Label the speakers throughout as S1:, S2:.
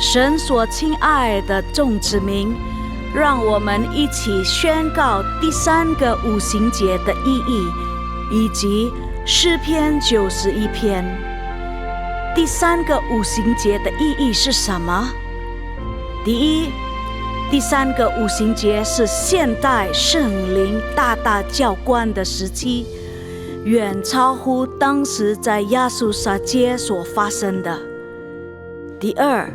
S1: 神所亲爱的众子民，让我们一起宣告第3个五旬节的意义，以及诗篇91篇。第3个五旬节的意义是什么？第一，第3个五旬节是现代圣灵大大浇灌的时期，远超乎当时在亚述撒街所发生的。第二，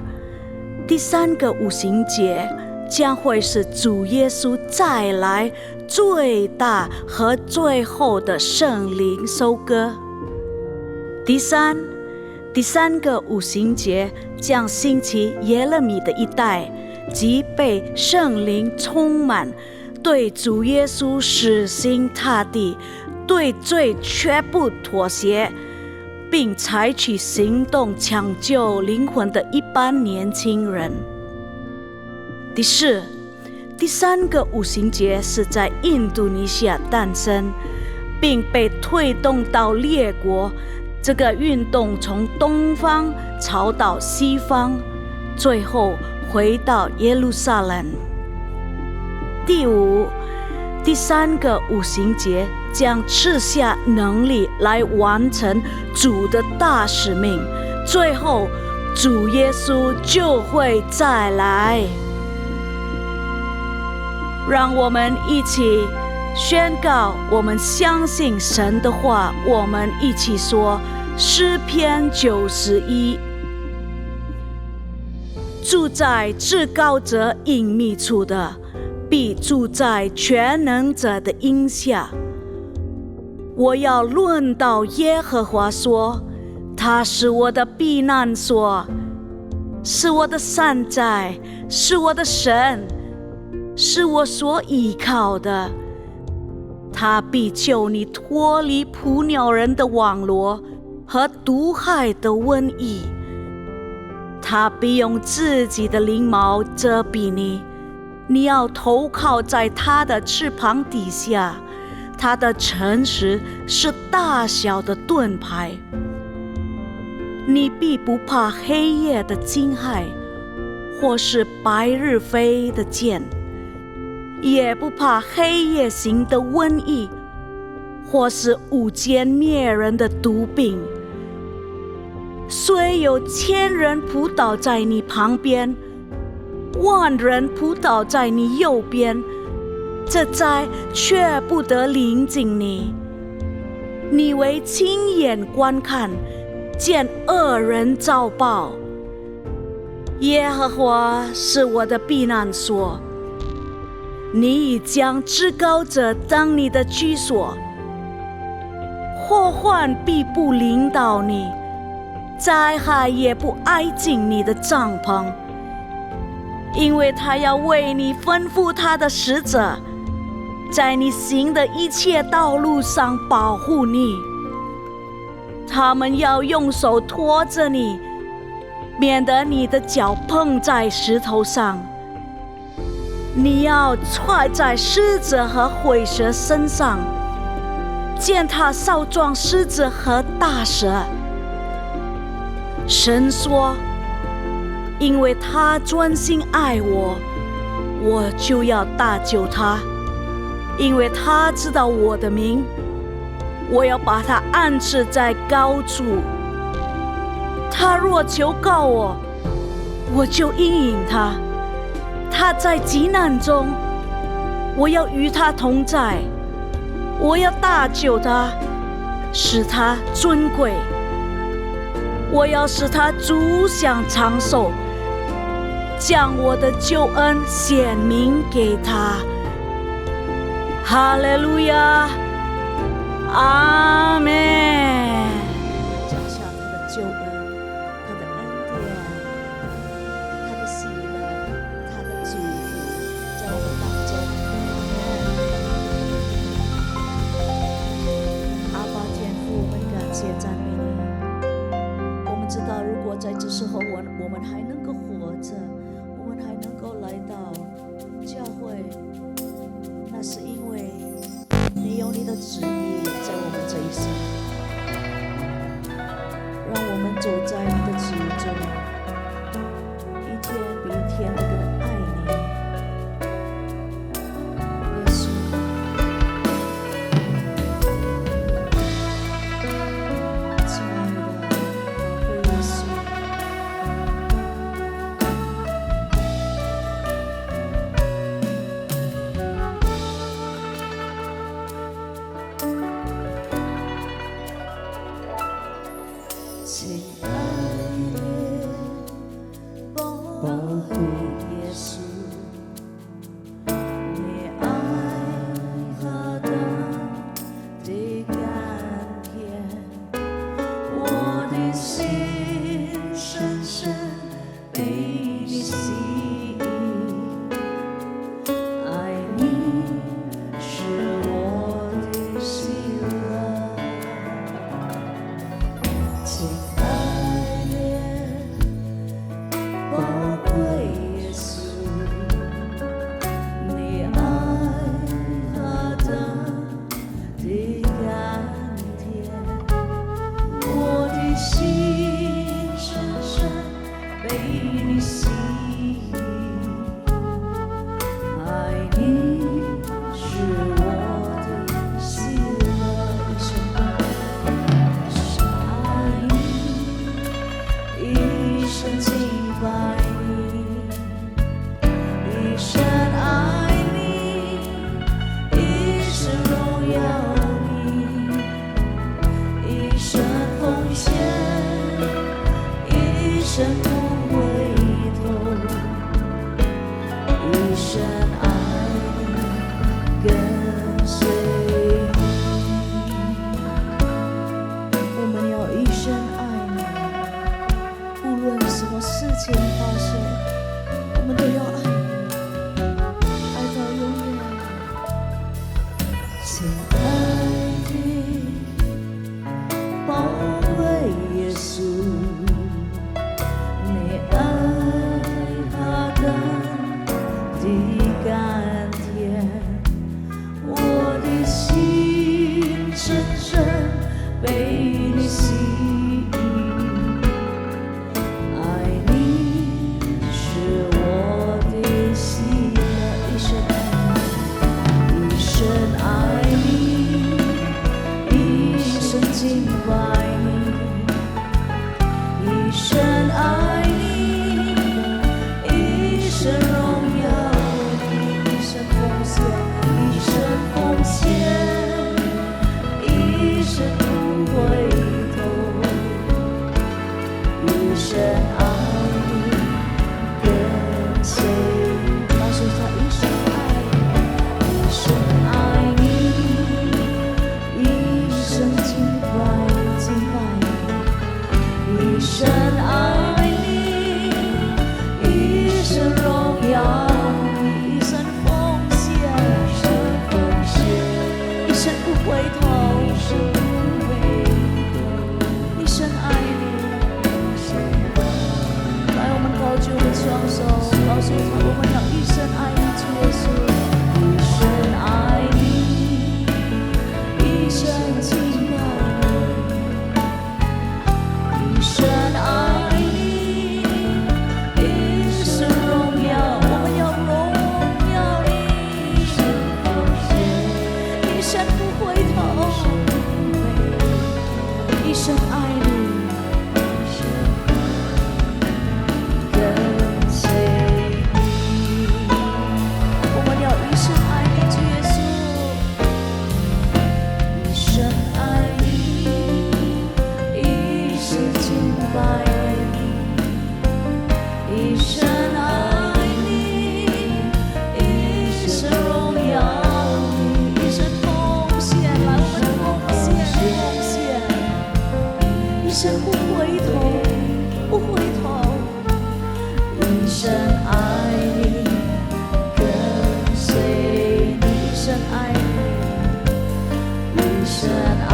S1: 第3个五旬节将会是主耶稣再来最大和最后的圣灵收割。第三个五旬节将兴起耶勒米的一代，即被圣灵充满，对主耶稣死心塌地，对罪绝不妥协，并采取行动抢救灵魂的一般年轻人。第四，第3个五旬节是在印度尼西亚诞生，并被推动到列国。这个运动从东方朝到西方，最后回到耶路撒冷。第五，第3个五旬节将赐下能力来完成主的大使命，最后主耶稣就会再来。让我们一起宣告，我们相信神的话。我们一起说诗篇91：住在至高者隐秘处的，必住在全能者的荫下。我要论到耶和华说，他是我的避难所，是我的山寨，是我的神，是我所依靠的。他必救你脱离捕鸟人的网罗和毒害的瘟疫。他必用自己的翎毛遮蔽你，你要投靠在他的翅膀底下。他的诚实是大小的盾牌。你必不怕黑夜的惊骇，或是白日飞的箭，也不怕黑夜行的瘟疫，或是午间灭人的毒病。虽有1000人扑倒在你旁边，10000人扑倒在你右边，这灾却不得临近你。你为亲眼观看，见恶人遭报。耶和华是我的避难所，你已将至高者当你的居所。祸患必不临到你，灾害也不挨近你的帐篷，因为他要为你吩咐他的使者，在你行的一切道路上保护你。他们要用手托着你，免得你的脚碰在石头上。你要踹在狮子和虺蛇身上，践踏少壮狮子和大蛇。神说，因为他专心爱我，我就要搭救他。因为他知道我的名，我要把他安置在高处。他若求告我，我就应允他。他在急难中，我要与他同在。我要搭救他，使他尊贵。我要使他足享长寿，将我的救恩显明给他。哈利路亚，阿们。
S2: 降下他的救恩，他的恩典，他的喜乐，他的祝福，在我们当中。阿爸天父，我们感谢赞美你。我们知道，如果在这时候我们还能够活着，我们还能够来到教会，那是因为你有你的旨意在我们这一生，让我们走在你的旨意中，以你心意，爱你是我的喜乐，是爱你，一生敬拜你，一生爱你，一生荣耀你，一生奉献，一生不回头，一生爱你，跟随你。我们要一生爱你，无论什么事情发生，我们都要爱你，爱到永远。亲爱的宝贵耶稣，你爱他更的甘甜，我的心深深被你吸引，爱你是我的喜乐，一生爱你，一生爱你，一生敬拜你，一生爱你，一生荣耀你，一生奉献，一生奉献，一生不回头，一生爱你，跟随你。告诉他一生爱你，一生爱你，一生敬拜你，一生爱你，一生荣耀你，一生奉献，一生不回头，一生爱你。来，我们高举我们双手，告诉他我们要一生爱你，主耶稣，一生爱你，一生敬拜你，一生爱你，一生荣耀，我们要荣耀你，一生不回头，一生爱你，跟随你。我们要一生爱你，主耶稣，一生爱你，一生敬拜你，一生爱你，一生荣耀你，一生奉献。来，我们奉献，一生不回头，不回头，一生爱你，跟随你，一生爱你，一生爱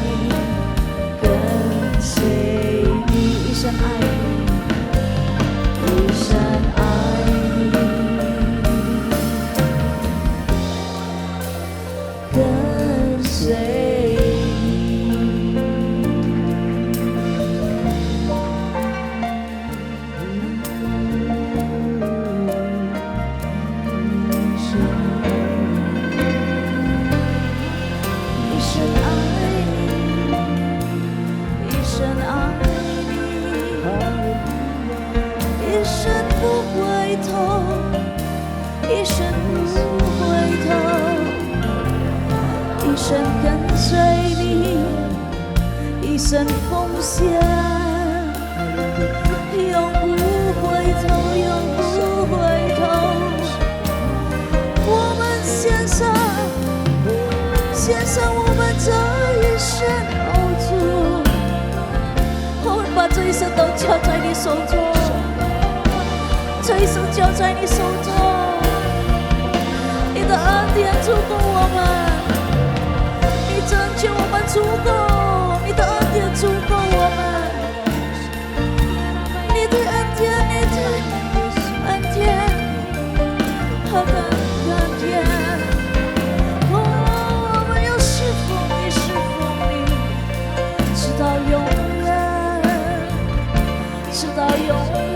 S2: 你，跟随你，一生爱你，一生爱你，跟随一生爱你，一生爱你，一生不回头，一生不回头，一生跟随你，一生奉献，永不回头，永不回头。我们献上我们这一生，主，我们把这一生都交在你手中，这一生交在你手中，你的恩典足够我们，你拯救我们足够，你的恩典足够我们，你的恩典，你的恩典，何等恩典！我们要侍奉你，侍奉你，直到永远，直到永远。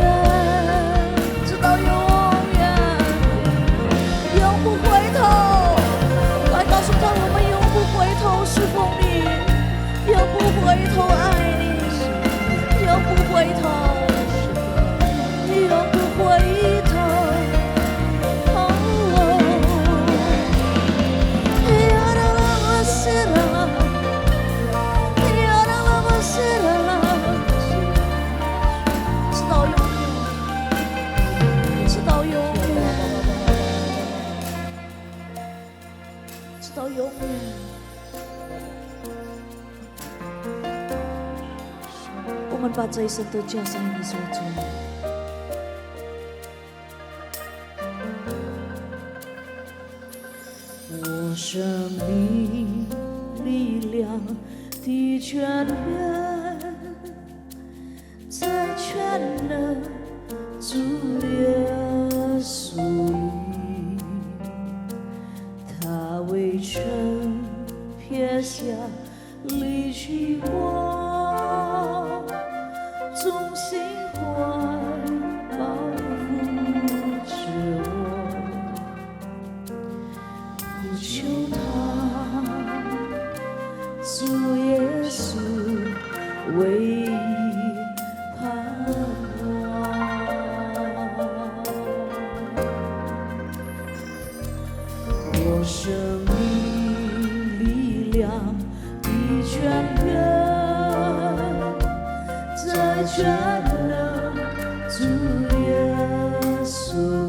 S2: 把这一生都交在你手中。我生命力量的泉源，在全能主耶稣里，他未曾撇下离弃我，忠心怀保护着我，不求他主耶稣唯一盼望。我生命力量的泉源，在全能主耶稣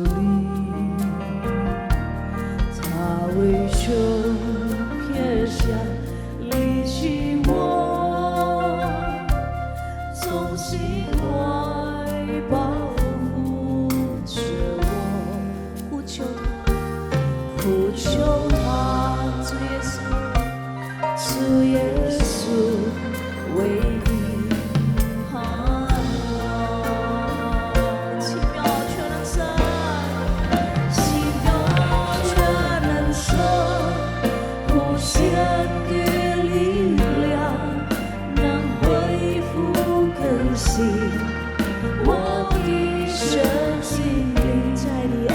S2: 里，他未曾撇下离弃我，忠心怀保护着我，不求他，不求他，主耶稣，主耶稣唯一盼望。奇妙全能神，奇妙全能神，无限的力量能恢复更新我的身心灵，在你恩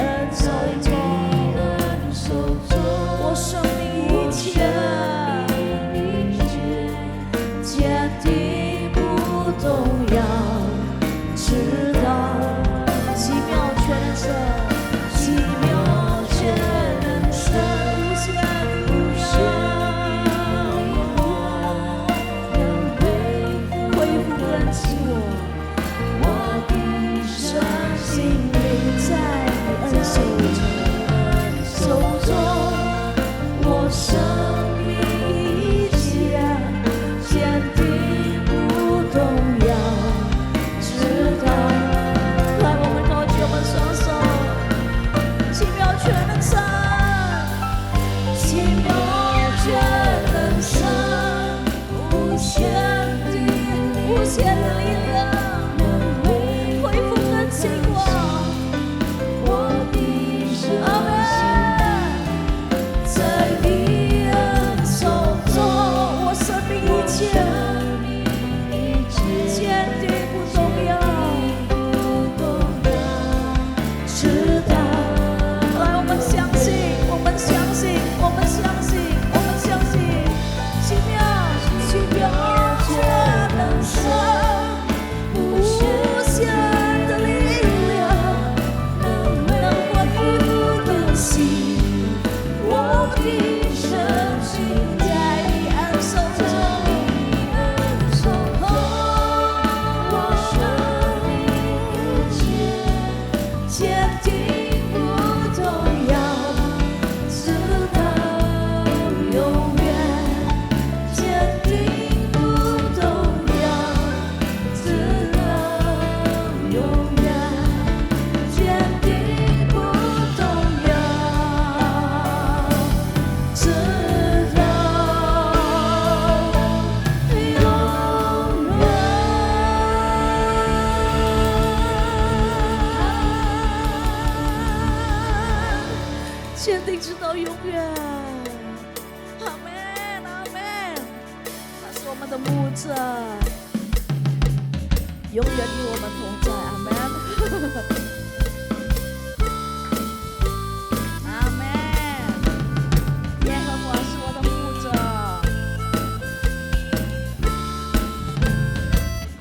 S2: 手中，我生命一切坚定不动摇，直到奇妙全能神，奇妙全能神，无限恢复更新我的身心灵，在你恩手中，我生命一切坚定不动摇，直到来我们高举我们双手，奇妙全能神，奇妙全能神，无限的力量恢复更新我的生命，在你恩手中，我生命一切坚定不动摇，直到来我们相信，我们相信，我们相信，我们相信，奇妙全能神，无限的力量能恢复更新我的身心，在你恩手中，我生命坚定不动摇，直到永远，坚定不动摇，直到永远，坚定不动摇，直到永远，坚定直到永远。阿门，阿门。他是我们的牧者，永远与我们同在。阿门。阿门。耶和华是我的牧者。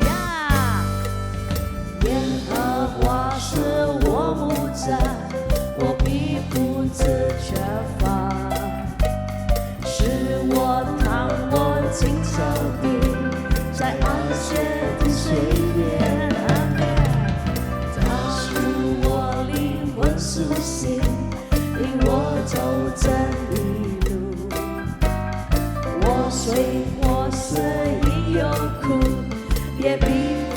S2: 呀，耶和华是我牧者，我必不致缺乏，使我躺卧青草地，在安歇的水边。阿门。他使我灵魂苏醒，引我走真理路。我虽或是已有苦，也必不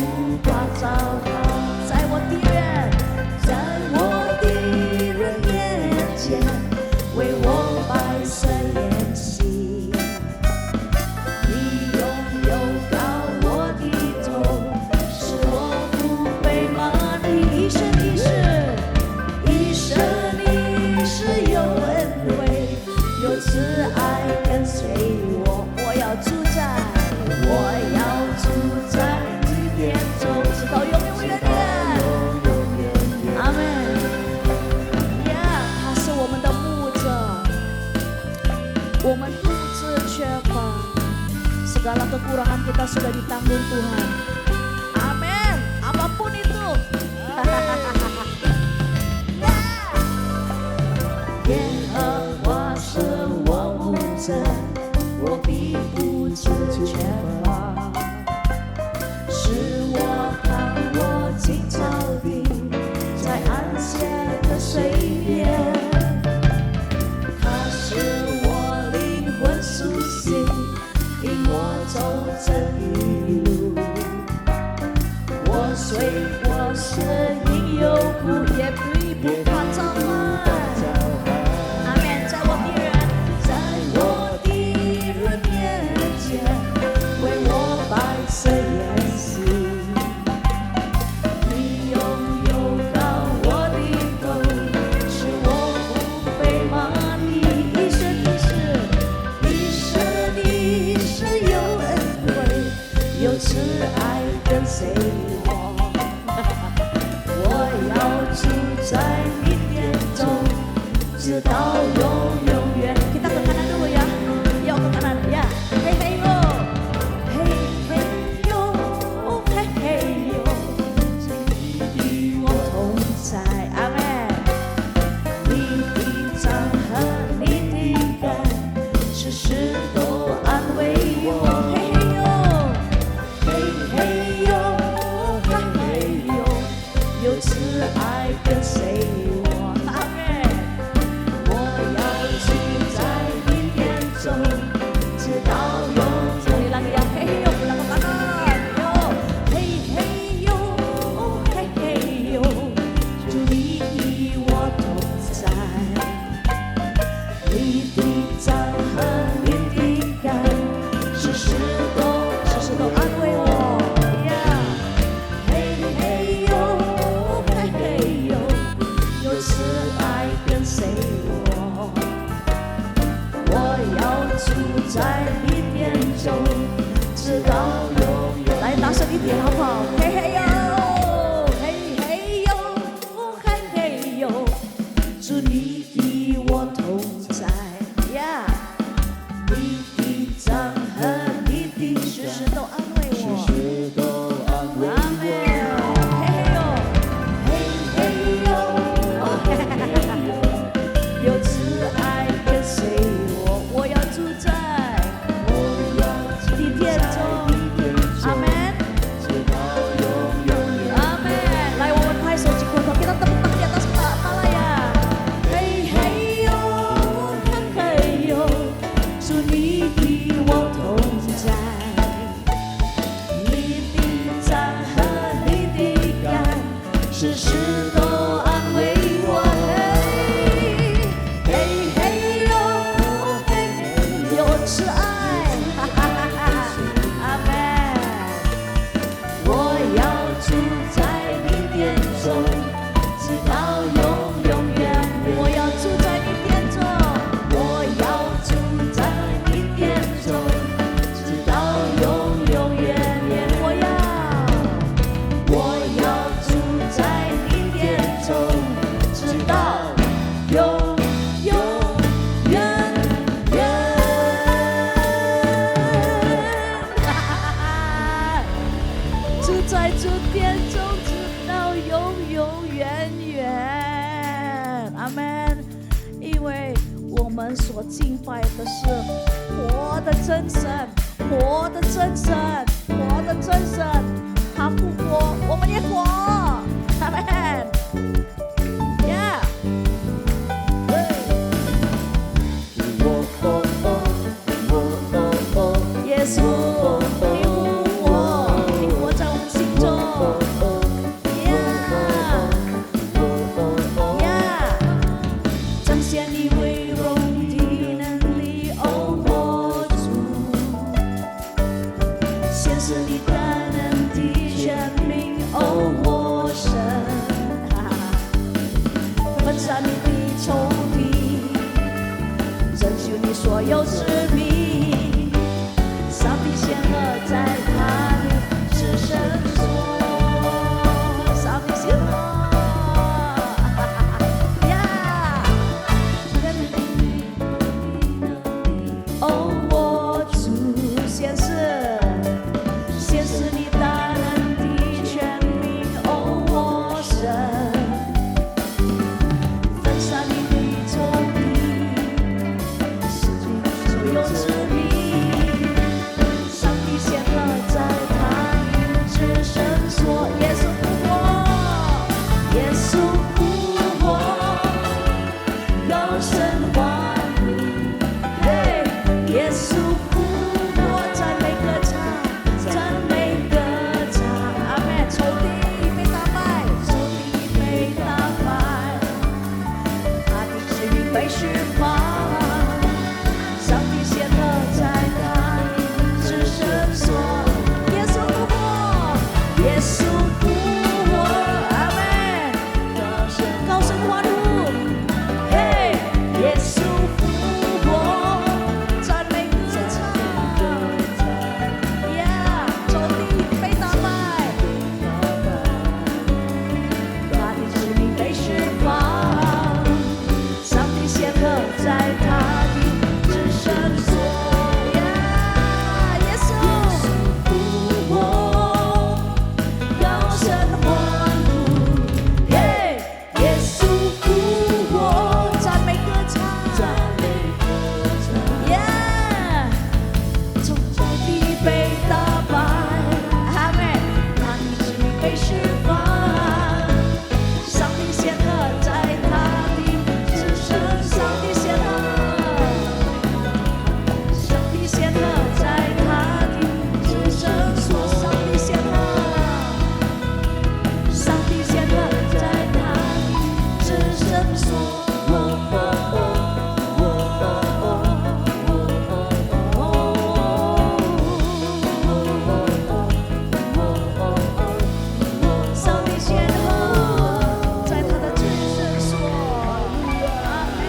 S2: Segala kekurangan kita sudah ditanggung Tuhan. Amin. Apapun itu.耶和华是我牧者，我必不致缺乏。使我看我青草地，在安歇的水边。他使我灵魂苏醒，引我走这一路。我虽过是因有苦，也必不怕遭害。阿门。在我敌人面前，为我摆设筵席。你拥有高我的头，使我不被满意。你是有恩惠，有慈爱跟随我。我要住在你殿中，直到永远。Kita ke kanan dulu ya. Yuk ke kanan ya. Hey hey yo, hey hey yo, hey hey yo， 与我同在，阿门。你的杖和你的竿，时时都安慰我。嘿嘿哟，嘿嘿哟，嘿嘿哟，有慈爱跟随我，阿门。我要住在你殿中，直到永远。sekali lagi ya, hey hey yo, pulang ke kanan, yo, hey hey yo, hey hey yo， 主你与我同在，你的杖和你的竿，时时都安慰我。嘿嘿哟，嘿嘿哟，有慈爱跟随我。我要住在你殿中，直到永远。来，大声一点好不好？嘿嘿哟，嘿嘿哟，嘿嘿哟，主你与我同在呀。你的杖和你的时时都安慰我。阿门。嘿嘿哟，嘿嘿哟，有慈爱跟随我。我要住在你殿中，阿门。阿门。来，我们拍手举口头，给他tepuk tangan di atas kepala ya。嘿嘿哟，嘿嘿哟，主你与我同在，你的杖和你的竿，时时都安慰我。嘿嘿哟，嘿嘿，有慈爱，哈哈哈哈，阿门。我要住在你殿中，直到永远。我要住在你殿中，我要住在你殿中，直到永远。我要住在你殿中，直到永远。住在主殿中，直到永远。阿门。因为我们所敬拜的是活的真神，活的真神，活的真神。他复活，我们也活。阿门。呀，耶稣，你复活，你活在我们心中。彰显你为荣的能力，哦，我主，显示你大能的权柄，哦，我神，分散你的仇敌，拯救你所有之民，上帝显赫在他里是神所，上帝显赫。哦，我主显示。耶稣复活，高声欢呼，嘿，耶稣复活，赞美歌唱，赞美歌唱，阿门。仇敌被打败，仇敌被打败，他的使命被释放，上帝显赫在他的至圣所。耶稣复活，耶稣复活，阿门。高声欢呼，嘿，耶稣复活，赞美歌唱，呀，仇敌被打败，他的使命被释放，上帝显赫在他的至圣所，呀，耶稣复活，高声欢呼，嘿，耶稣复活，赞美歌唱，呀，仇敌被打败，阿门，他的使命被释放，上帝显赫在他的至圣，上帝显赫，上帝显赫在他的至圣所，上帝显赫，上帝显赫在他的至圣所。上帝显赫在他的至圣所，阿门。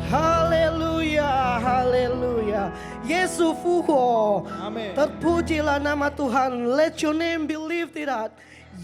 S3: 哈利路亚，哈利路亚，耶稣复活，
S4: Amin.
S3: terpujilah nama Tuhan. Let your name be lifted up.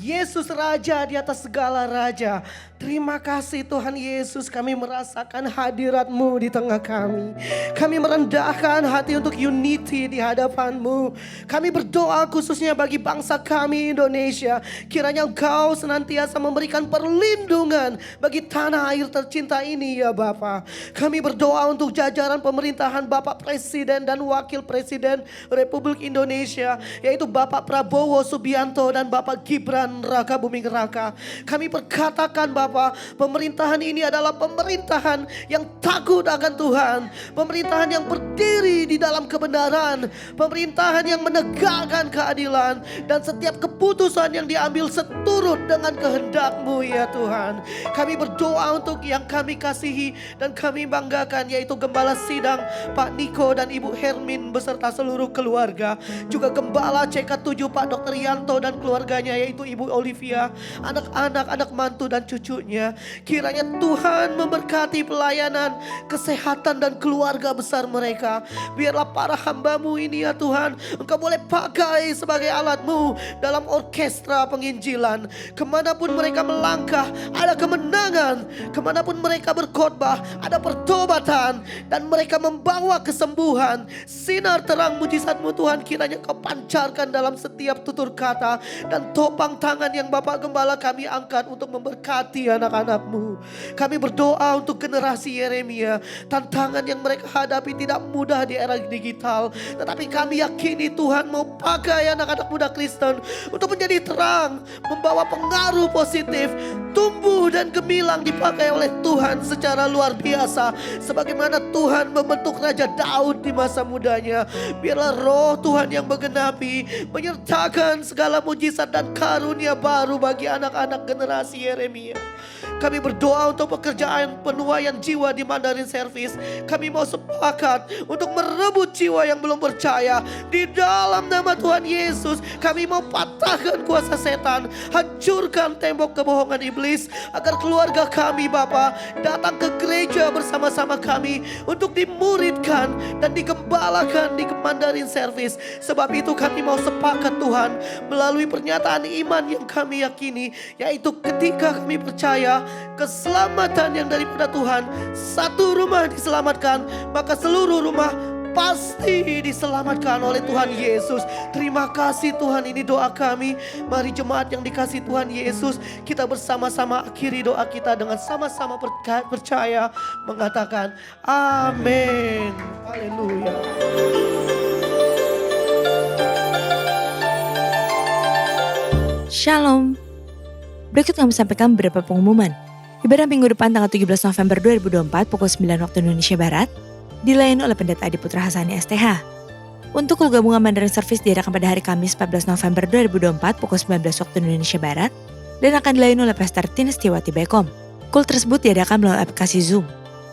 S3: Yesus Raja di atas segala raja. Terima kasih Tuhan Yesus, kami merasakan hadirat-Mu di tengah kami. Kami merendahkan hati untuk unity di hadapan-Mu. Kami berdoa khususnya bagi bangsa kami Indonesia. Kiranya Engkau senantiasa memberikan perlindungan bagi tanah air tercinta ini ya Bapa. Kami berdoa untuk jajaran pemerintahan Bapak Presiden dan Wakil Presiden Republik Indonesia, yaitu Bapak Prabowo Subianto dan Bapak Gibran Raka Buming Raka. Kami perkatakan Bapak, pemerintahan ini adalah pemerintahan yang takut akan Tuhan, pemerintahan yang berdiri di dalam kebenaran, pemerintahan yang menegakkan keadilan, dan setiap keputusan yang diambil seturut dengan kehendak-Mu ya Tuhan. Kami berdoa untuk yang kami kasihi dan kami banggakan, yaitu Gembala Sidang Pak Niko dan Ibu Hermin beserta seluruh keluarga, juga Gembala CK7 Pak Dr. Yanto dan keluarganya, yaitu Ibu Olivia, anak-anak, anak mantu dan cucunya. Kiranya Tuhan memberkati pelayanan, kesehatan dan keluarga besar mereka. Biarlah para hamba-Mu ini ya Tuhan, Engkau boleh pakai sebagai alat-Mu dalam orkestra penginjilan. Kemanapun mereka melangkah ada kemenangan, kemanapun mereka berkhotbah ada pertobatan, dan mereka membawa kesembuhan. Sinar terang mujizat-Mu Tuhan kiranya Kau pancarkan dalam setiap tutur kata, dan topang tangan yang Bapak Gembala kami angkat untuk memberkati anak-anak-Mu. Kami berdoa untuk generasi Yeremia. Tantangan yang mereka hadapi tidak mudah di era digital, tetapi kami yakini Tuhan mau pakai anak-anak muda Kristen untuk menjadi terang, membawa pengaruh positif, tumbuh dan gemilang dipakai oleh Tuhan secara luar biasa. Sebagaimana Tuhan membentuk Raja Daud di masa mudanya. Biarlah roh Tuhan yang menggenapi, menyertakan segala mujizat dan karunia baru bagi anak-anak generasi Yeremia. Kami berdoa untuk pekerjaan penuaian jiwa di Mandarin Service. Kami mau sepakat untuk merebut jiwa yang belum percaya. Di dalam nama Tuhan Yesus, kami mau patahkan kuasa setan, hancurkan tembok kebohongan iblis, agar keluarga kami Bapa datang ke gereja bersama-sama kami untuk dimuridkan dan digembalakan di Mandarin Service. Sebab itu kami mau sepakat Tuhan melalui pernyataan iman yang kami yakini, yaitu ketika kami percaya keselamatan yang daripada Tuhan, satu rumah diselamatkan, maka seluruh rumah pasti diselamatkan oleh Tuhan Yesus. Terima kasih Tuhan, ini doa kami. Mari jemaat yang dikasihi Tuhan Yesus, kita bersama-sama akhiri doa kita dengan sama-sama percaya mengatakan amin. Haleluya.
S1: Shalom,
S4: Berikut kami sampaikan beberapa pengumuman. Ibadah minggu depan tanggal 17 November 2024 pukul 9 waktu Indonesia Barat dilayani oleh Pendeta Adi Putra Hasani STH. Untuk kul gabungan Mandarin Service diadakan pada hari Kamis 14 November 2024 pukul 19 waktu Indonesia Barat dan akan dilayani oleh Pastor Tines Tiwati Bekom. Kul tersebut diadakan melalui aplikasi Zoom.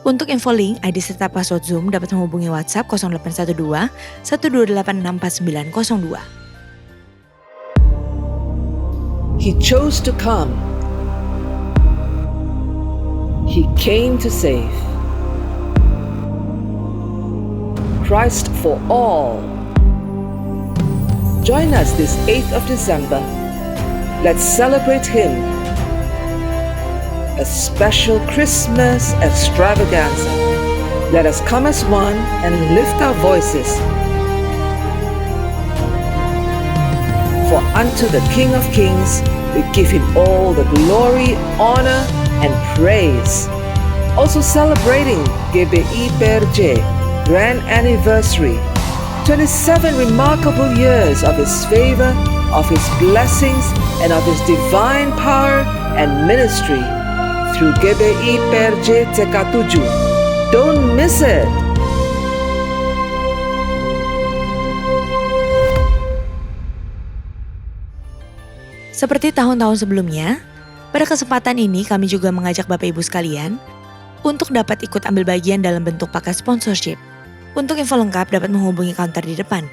S4: Untuk info link, ID serta password Zoom dapat menghubungi WhatsApp 0812 128649902.
S5: He chose to come. He came to save. Christ for all. Join us this 8th of December. Let's celebrate Him. A special Christmas extravaganza. Let us come as one and lift our voices. For unto the King of Kings we give Him all the glory, honor, and praise. Also celebrating GBI PRJ Grand Anniversary, 27 remarkable years of His favor, of His blessings, and of His divine power and ministry through GBI PRJ TK7. Don't miss it!
S4: Seperti tahun-tahun sebelumnya, pada kesempatan ini kami juga mengajak Bapak Ibu sekalian untuk dapat ikut ambil bagian dalam bentuk paket sponsorship. Untuk info lengkap dapat menghubungi counter di depan.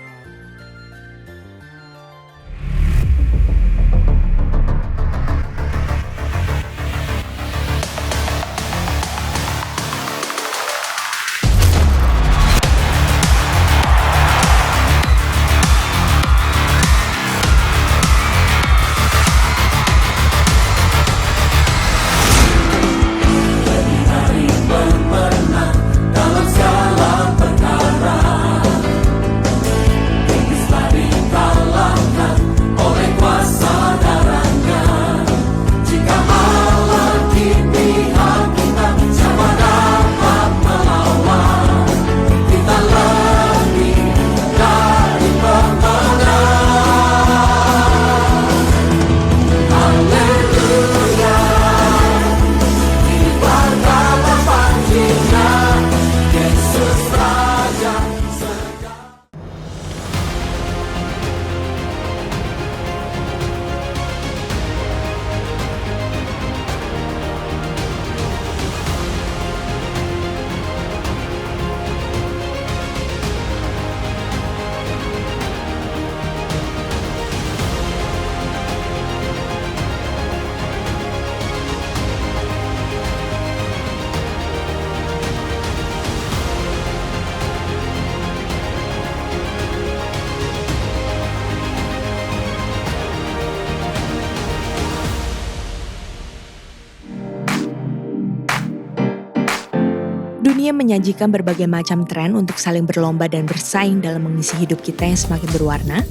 S4: Dunia menyajikan berbagai macam tren untuk saling berlomba dan bersaing dalam mengisi hidup kita yang semakin berwarna,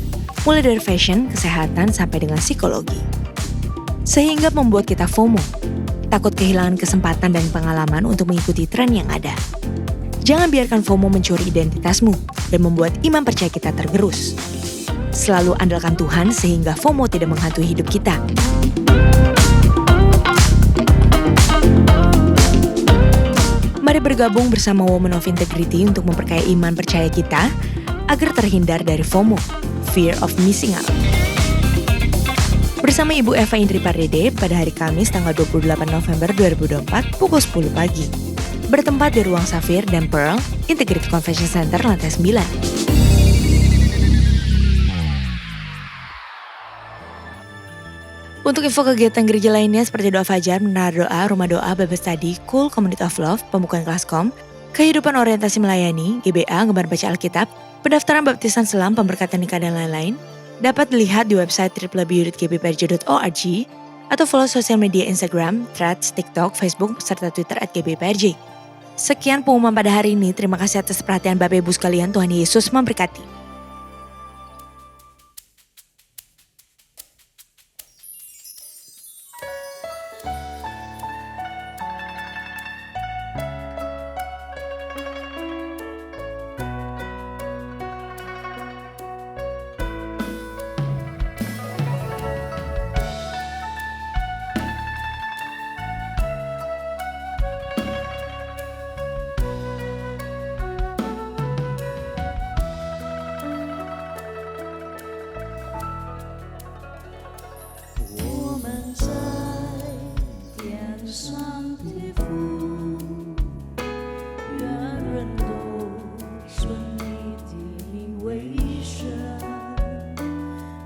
S4: mulai dari fashion, kesehatan, sampai dengan psikologi. Sehingga membuat kita FOMO, takut kehilangan kesempatan dan pengalaman untuk mengikuti tren yang ada. Jangan biarkan FOMO mencuri identitasmu dan membuat iman percaya kita tergerus. Selalu andalkan Tuhan sehingga FOMO tidak menghantui hidup kita. Mari bergabung bersama Women of Integrity untuk memperkaya iman percaya kita agar terhindar dari FOMO, Fear of Missing Out. Bersama Ibu Eva Indri Pardede pada hari Kamis tanggal 28 November 2024 pukul 10 pagi. Bertempat di Ruang Safir dan Pearl, Integrity Convention Center lantai 9. Untuk info kegiatan gereja lainnya seperti doa fajar, menara doa, rumah doa, Bible study, Cool, Community of Love, pembukaan kelas kom, kehidupan orientasi melayani, GBA, gemar baca Alkitab, pendaftaran baptisan selam, pemberkatan nikah dan lain-lain, dapat dilihat di website www.gbprj.org atau follow sosial media Instagram, Threads, TikTok, Facebook, serta Twitter @gbprj. Sekian pengumuman pada hari ini, terima kasih atas perhatian Bapak Ibu sekalian, Tuhan Yesus memberkati.
S2: 上的父，愿人都尊你的名为圣，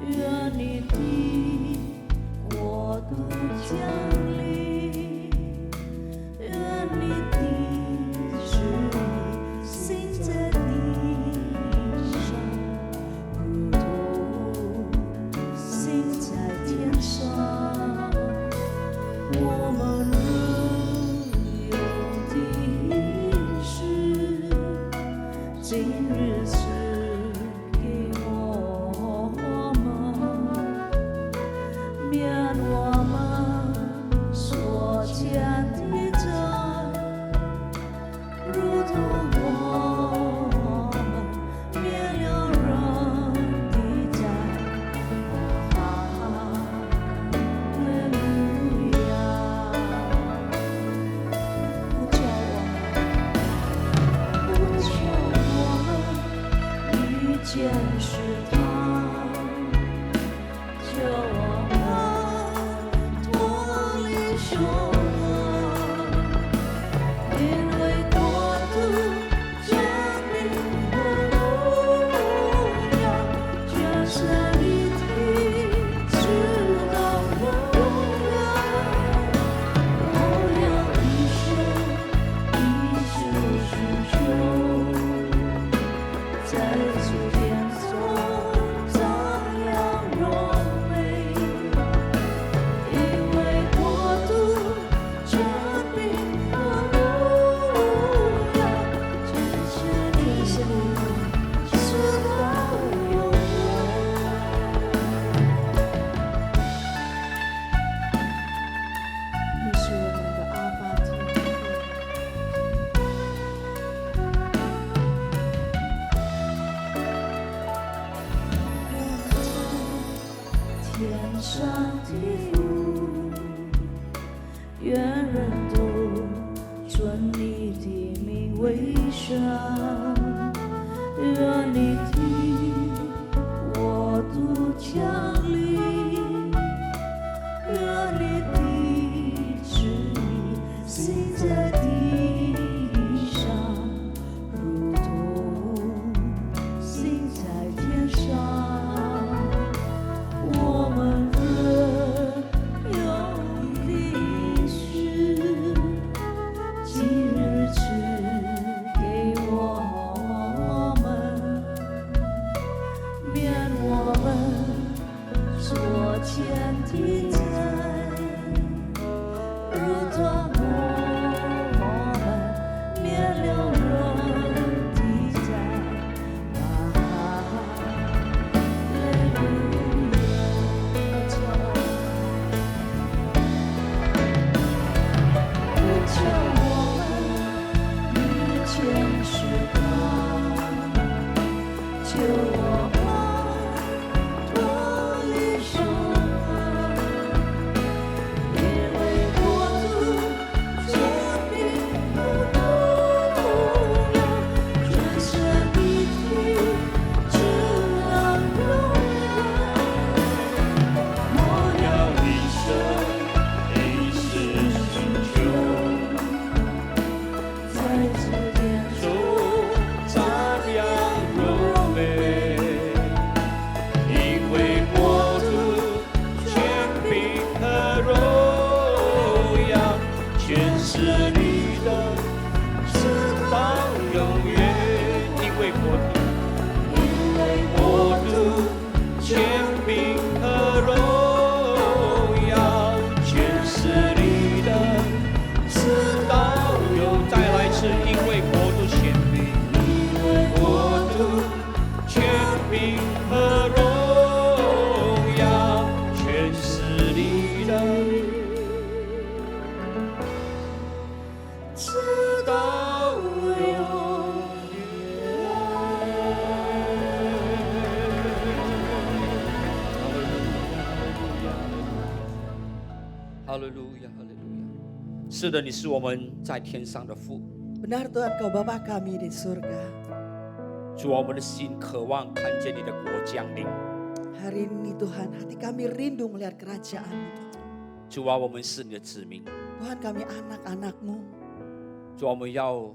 S2: 愿你的国度降临，愿你的旨意行在地上，如同行在天上。我们日用的饮食，今日赐给我们，免我们所欠的债，如同我们免了人的债。哈利路亚！不求我们遇见是他，求我们脱离凶恶，因为国度、权柄和荣耀，全是你的，直到永远。我要一生一世寻求，在主殿中张扬荣美，因为国度、权柄和荣耀，全是你的，直到永远。你是我们的阿爸天父，天上的父，愿人都尊你的名为圣，愿你的国度降临，愿你的旨意行在地上，如同行在天上。我们日用的饮食，今日赐给我们，免我们所欠的债，如同我们免了人的债。哈利路不求我们遇见是他，求我们脱离凶恶，因为国度、权柄和荣耀，全是你的，直到永远。我要一生一世寻求，在主殿中张扬荣美，因为国度、权柄和荣耀，全是你的，直到永远。因为国度、权柄和荣耀，全是你的，直到永远。再来一次，因为国度、权柄，因为国度、权柄和荣耀，全是你的，直到永
S6: 哈利路亚，哈利路亚。是的，你是我们在天上的父，
S7: Benar Tuhan, Kau Bapa kami di surga.
S6: 主啊，我们的心渴望看见你的国降临。
S7: Hari ini Tuhan, hati kami rindu melihat kerajaan-Mu.
S6: 主啊，我们是你的子民，
S7: Tuhan kami anak-anak-Mu.
S6: 主啊，我们要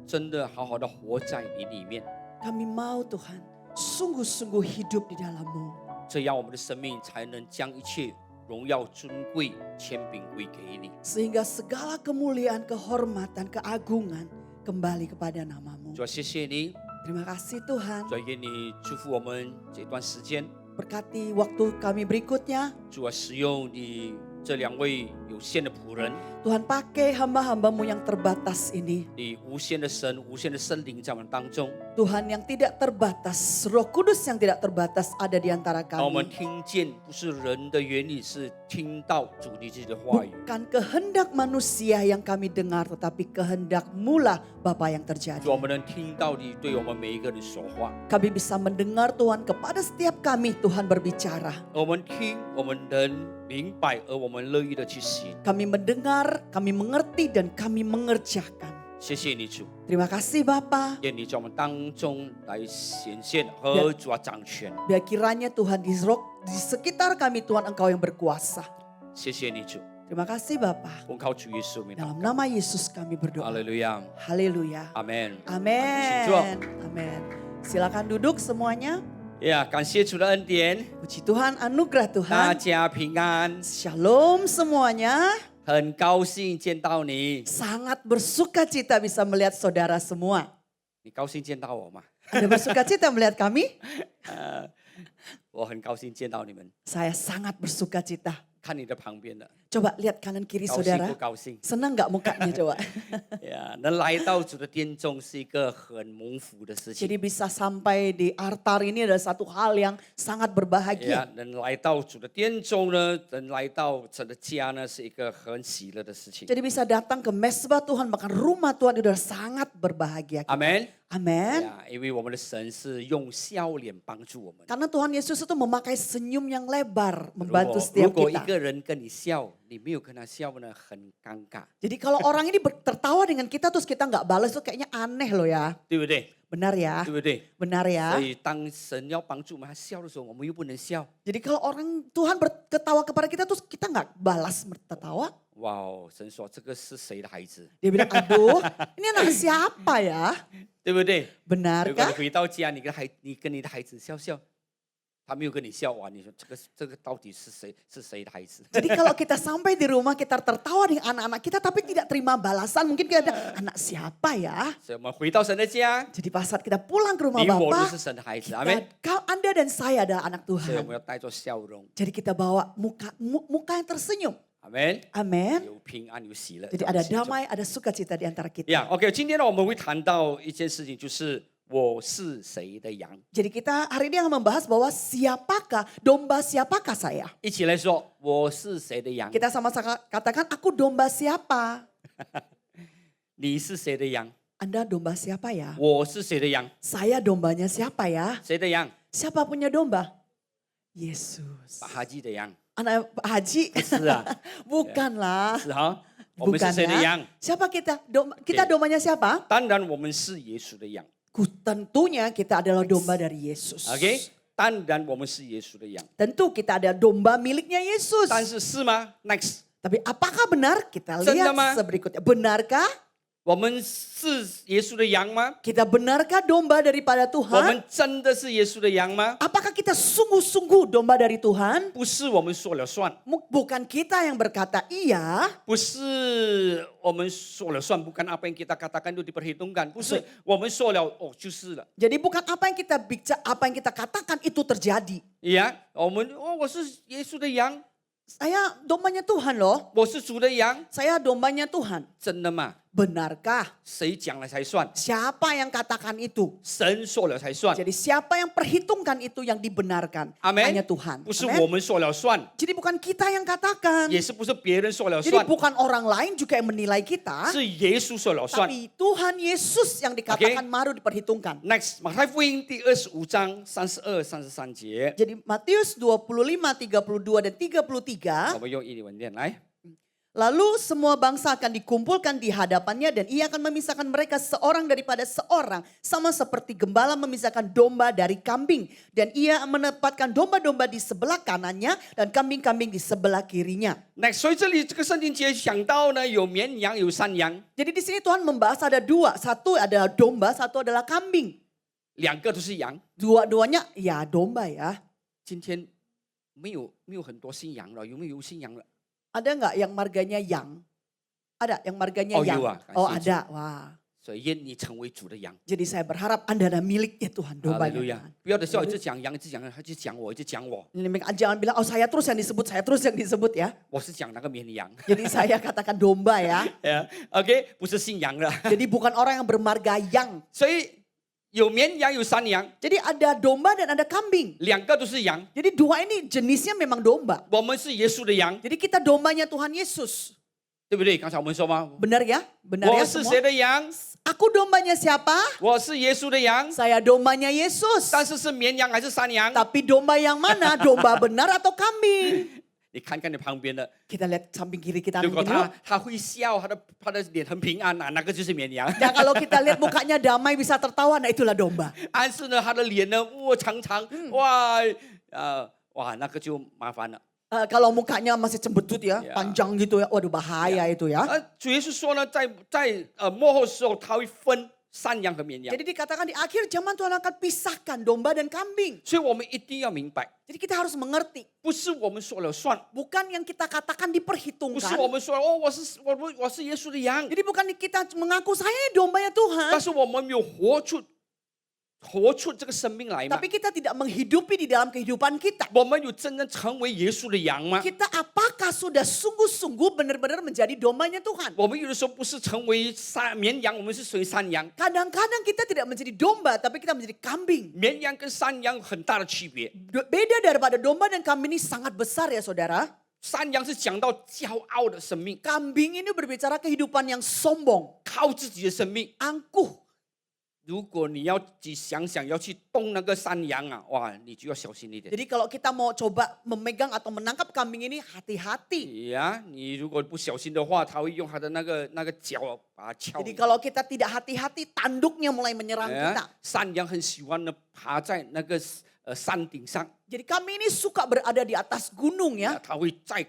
S6: 真的好好的活在你里面，
S7: Kami mau Tuhan sungguh-sungguh hidup di dalam-Mu.
S6: 这样我们的生命才能将一切荣耀、尊贵、权柄归给你。
S7: Sehingga segala kemuliaan, kehormatan, keagungan kembali kepada nama-Mu.
S6: 主啊，谢谢你，
S7: Terima kasih Tuhan.
S6: 主啊，愿你祝福我们这段时间。
S7: Berkati waktu kami berikutnya.
S6: 主啊，使用你这2位有限的仆人，
S7: Tuhan pakai hamba-hamba-Mu yang terbatas ini.
S6: 你无限的神、无限的圣灵在我们当中，
S7: Tuhan yang tidak terbatas, Roh Kudus yang tidak terbatas ada di antara
S6: 让我们
S7: kami.
S6: 听见不是人的原理，是听到主你自己的话语。
S7: Bukan kehendak manusia yang kami dengar, tetapi kehendak-Mu lah Bapa yang terjadi.
S6: 主，我们能听到你对我们每一个人说话，
S7: Kami bisa mendengar Tuhan kepada setiap kami Tuhan berbicara.
S6: 我们听，我们能明白，而我们乐意的去行。
S7: Kami mendengar, kami mengerti dan kami mengerjakan.
S6: 谢谢你主，
S7: Terima kasih Bapa.
S6: 愿你在我们当中来显现和主啊掌权。
S7: Biar kiranya Tuhan di sekitar kami Tuhan Engkau yang berkuasa.
S6: 谢谢你主，
S7: Terima kasih Bapa.
S6: 我靠主耶稣名祷
S7: Dalam
S6: 告，
S7: nama Yesus kami
S6: 哈
S7: berdoa.
S6: 利路亚，
S7: Haleluya.
S6: 阿门。
S7: Amin. Amin. Silakan duduk semuanya.
S6: 呀，感谢主的恩典，
S7: Puji Tuhan, anugerah
S6: 大
S7: Tuhan.
S6: 家平安，
S7: Shalom semuanya.
S6: 很高兴见到你。
S7: Sangat bersuka cita bisa melihat saudara semua.
S6: 你高兴见到我吗？
S7: Ada bersuka cita melihat kami?
S6: 我很高兴见到你们。
S7: Saya sangat bersuka cita.
S6: 看你的旁边的，
S7: Coba lihat kanan kiri
S6: 高兴
S7: saudara.
S6: 不高兴？
S7: Senang nggak mukanya coba?
S6: 呀，能来到主的殿中是一个很蒙福的事情。
S7: Jadi bisa sampai di altar ini adalah satu hal yang sangat
S6: 呀
S7: berbahagia.，
S6: 能来到主的殿中呢，能来到神的家呢，是一个很喜乐的事情。
S7: Jadi bisa datang ke mesbah Tuhan, bahkan rumah Tuhan itu adalah sangat berbahagia.
S6: 阿门。
S7: Amin.
S6: 呀，因为我们的神是用笑脸帮助我们。
S7: Karena Tuhan Yesus itu memakai senyum yang lebar
S6: 如
S7: membantu
S6: 果
S7: setiap
S6: 一
S7: kita.
S6: 个人跟你笑，你没有跟他笑呢，很尴尬，
S7: Jadi kalau orang ini tertawa dengan kita terus kita nggak balas tuh kayaknya aneh loh ya.
S6: 对不对？
S7: Benar ya?
S6: 对不对？
S7: Benar ya?
S6: 所以当神要帮助我们，他笑的时候，我们又不能笑。
S7: Jadi kalau orang Tuhan berketawa kepada kita terus kita nggak balas tertawa.
S6: 哇哦，神说这个是谁的孩子？
S7: Dia bilang, aduh ini anak siapa ya?
S6: 对不对？如果
S7: Benarkah?
S6: 你回到家，你跟你的孩子笑笑，他没有跟你笑，哇，你说这个到底是谁的孩子？
S7: Jadi kalau kita sampai di rumah kita tertawa dengan anak-anak kita tapi tidak terima balasan. Mungkin kita ada anak siapa ya?
S6: 所以我们回到神的家，
S7: Jadi pas saat kita pulang ke rumah
S6: 你我都
S7: Bapak,
S6: 是神的孩子，阿门。
S7: Anda dan saya adalah anak
S6: 所以我
S7: Tuhan.
S6: 们要带着笑容，
S7: Jadi kita bawa muka yang tersenyum.
S6: 阿门。
S7: Amin.
S6: 有平安，有喜乐。
S7: Jadi ada damai, ada sukacita di antara kita.
S6: 呀，OK，今天呢我们会谈到一件事情，就是我是谁的羊。
S7: Jadi kita hari ini akan membahas bahwa siapakah saya?
S6: 一起来说，我是谁的羊？
S7: Kita sama-sama katakan aku domba siapa?
S6: 你是谁的羊？
S7: Anda domba siapa ya?
S6: 我是谁的羊？
S7: Saya dombanya siapa ya?
S6: 谁的羊？
S7: Siapa punya domba? Yesus.
S6: 把哈基的羊。
S7: Anak Pak Haji?
S6: 是啊，
S7: Bukanlah.
S6: 是哈。我们是谁的
S7: Bukan
S6: 羊
S7: ya?？Siapa kita? Kita dombanya siapa?
S6: 当然我们是耶稣的羊。
S7: Tentunya kita adalah domba dari Yesus.
S6: OK，当然我们是耶稣的羊。
S7: Tentu kita ada domba miliknya Yesus.
S6: 但是吗 ？Next，
S7: Tapi apakah benar? Kita
S6: Benar,
S7: lihat
S6: Ma.
S7: berikutnya. Benarkah?
S6: 我们是耶稣的羊吗？
S7: Kita benarkah domba daripada
S6: 我
S7: Tuhan?
S6: 们真的是耶稣的羊吗？
S7: Apakah kita sungguh-sungguh domba dari Tuhan?
S6: 不是我们说了算，
S7: Bukan kita yang berkata iya.
S6: 不是我们说了算，bukan apa yang kita katakan itu diperhitungkan，不是我们说了哦就是了。
S7: Jadi bukan apa yang kita bicara, apa yang kita katakan itu terjadi.
S6: 呀，我是耶稣的羊，
S7: Saya dombanya Tuhan loh.
S6: 我是主的羊，
S7: Saya dombanya Tuhan.
S6: 真的吗？
S7: Benarkah?
S6: 谁讲了才算？
S7: Siapa yang katakan itu?
S6: 神说了才算。
S7: Jadi siapa yang perhitungkan itu yang dibenarkan?
S6: Amin.
S7: Hanya Tuhan.
S6: 不是
S7: Amin.
S6: 我们说了算，
S7: Jadi bukan kita yang katakan.
S6: 也是不是别人说了
S7: Jadi
S6: 算，
S7: bukan orang lain juga yang menilai kita.
S6: 是耶稣说了算。
S7: Tapi Tuhan Yesus yang dikatakan baru diperhitungkan.
S6: Next，马太福音第25章32、33节，
S7: Jadi Matius 25, 32 dan 33.
S6: 我们用英文念来。
S7: Lalu semua bangsa akan dikumpulkan di hadapannya dan ia akan memisahkan mereka seorang daripada seorang. Sama seperti gembala memisahkan domba dari kambing. Dan ia menempatkan domba-domba di sebelah kanannya dan kambing-kambing di sebelah kirinya.
S6: 那所以这里这个圣经节讲到呢，有绵羊有山羊，
S7: Jadi di sini Tuhan membahas ada dua. Satu adalah domba, satu adalah kambing.
S6: 两个都是羊。
S7: Dua-duanya ya domba ya.
S6: 今天没有很多新羊了，有没有新羊了？
S7: Ada nggak yang marganya yang? Ada yang marganya
S6: Oh,
S7: yang?
S6: iya,
S7: Oh
S6: kasih.
S7: ada, wah.
S6: 所以愿你成为主的羊。
S7: Jadi saya berharap Anda ada miliknya Tuhan,
S6: 哈
S7: dombanya
S6: 利路亚
S7: Tuhan.！
S6: 不要的时候一直讲羊，一直讲，一直讲我，一直讲我。
S7: Jangan bilang, oh saya terus yang disebut, saya terus yang disebut ya.
S6: 我是讲那个绵羊。
S7: Jadi saya katakan domba ya.
S6: OK， 不是信羊了。
S7: Jadi bukan orang yang bermarga yang.
S6: 所以有绵羊有山羊，
S7: Jadi ada domba dan ada kambing.
S6: 两个都是羊。
S7: Jadi dua ini jenisnya memang domba.
S6: 我们是耶稣的羊，
S7: Jadi kita dombanya Tuhan Yesus.
S6: 对不对？刚才我们说吗？
S7: Benar ya? Benar
S6: 我
S7: ya
S6: 是
S7: semua?
S6: 谁的羊？
S7: Aku dombanya siapa?
S6: 我是耶稣的羊，
S7: Saya dombanya Yesus.
S6: 但是是绵羊还是山羊？
S7: Tapi domba yang mana? Domba benar atau kambing?
S6: 你看看你旁边的，
S7: Kita lihat samping kiri kita.
S6: 如果
S7: Yuk.
S6: 他会笑，他的脸很平安啊，那个就是绵羊。
S7: Ya kalau kita lihat mukanya damai bisa tertawa, nah itulah domba.
S6: 但是呢，他的脸呢，长长，哇，哇，那个就麻烦了。
S7: Kalau mukanya masih cembetut ya,
S6: Ya.
S7: panjang gitu ya, waduh bahaya itu ya.
S6: 主耶稣说呢，在末后时候，他会分山羊和绵羊，
S7: Jadi dikatakan di akhir zaman Tuhan akan pisahkan domba dan kambing.
S6: 所以我们一定要明白，
S7: Jadi kita harus mengerti,
S6: 不是我们说了算，
S7: bukan yang kita katakan
S6: 不是
S7: diperhitungkan.
S6: 我们说哦，我是耶稣的羊，
S7: Jadi bukan kita mengaku saya dombanya Tuhan,
S6: 但是我们没有活出这个生命来嘛？
S7: tapi kita tidak menghidupi di dalam kehidupan kita.
S6: 我们有真正成为耶稣的羊吗？
S7: Kita apakah sudah sungguh-sungguh benar-benar menjadi dombanya Tuhan?
S6: 我们有的时候不是成为绵羊，我们是属于山羊。
S7: Kadang-kadang kita tidak menjadi domba, tapi kita menjadi kambing.
S6: 绵羊跟山羊有很大的区别，
S7: Beda daripada domba dan kambing ini sangat besar ya saudara.
S6: 山羊是讲到骄傲的生命，
S7: Kambing ini berbicara kehidupan yang sombong,
S6: 靠自己的生命。
S7: angkuh.
S6: 如果你要想要去动那个山羊啊，哇，你就要小心一点。
S7: Jadi kalau kita mau coba memegang atau menangkap kambing ini hati-hati.
S6: 呀，你如果不小心的话，他会用他的那个脚把它敲
S7: Jadi
S6: 你。
S7: kalau kita tidak hati-hati, tanduknya mulai menyerang
S6: 哎
S7: kita.
S6: 山羊很喜欢呢，爬在那个山顶上，
S7: Jadi kambing ini suka berada di atas gunung ya.
S6: 它会在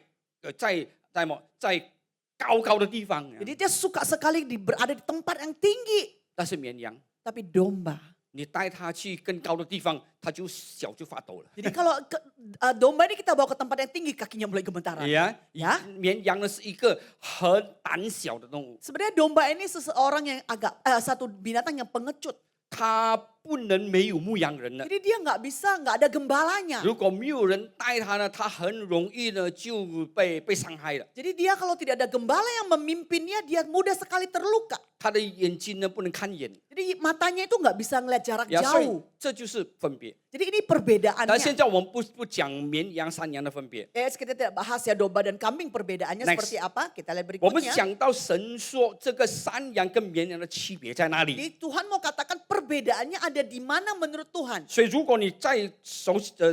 S6: 高的地方。
S7: Jadi dia suka sekali berada di tempat yang tinggi.
S6: 但是绵羊，
S7: Tapi domba.
S6: 你带它去更高的地方，它就脚就发抖了。
S7: Jadi kalau domba ini kita bawa ke tempat yang tinggi, kakinya mulai gemetaran.
S6: 呀
S7: Ya.
S6: 绵羊呢是一个很胆小的动物，
S7: Sebenarnya domba ini seseorang yang satu binatang yang pengecut.
S6: 它不能没有牧羊人了。
S7: Jadi dia nggak ada gembalanya.
S6: 如果没有人带它呢，它很容易呢就被伤害了。
S7: Jadi dia kalau tidak ada gembala yang memimpinnya, dia mudah sekali terluka.
S6: 它的眼睛呢不能看远，
S7: Jadi matanya itu nggak bisa ngeliat jarak
S6: 所以
S7: jauh.
S6: 这就是分别。
S7: Jadi ini
S6: 但
S7: perbedaannya.
S6: 现在我们不讲绵羊、山羊的分别，
S7: Kita tidak bahas ya domba dan kambing perbedaannya
S6: Next.
S7: seperti apa. Kita lihat
S6: 我们
S7: berikutnya.
S6: 讲到神说这个山羊跟绵羊的区别在哪里。
S7: Jadi Tuhan mau katakan perbedaannya ada di mana menurut Tuhan.
S6: 所以如果你再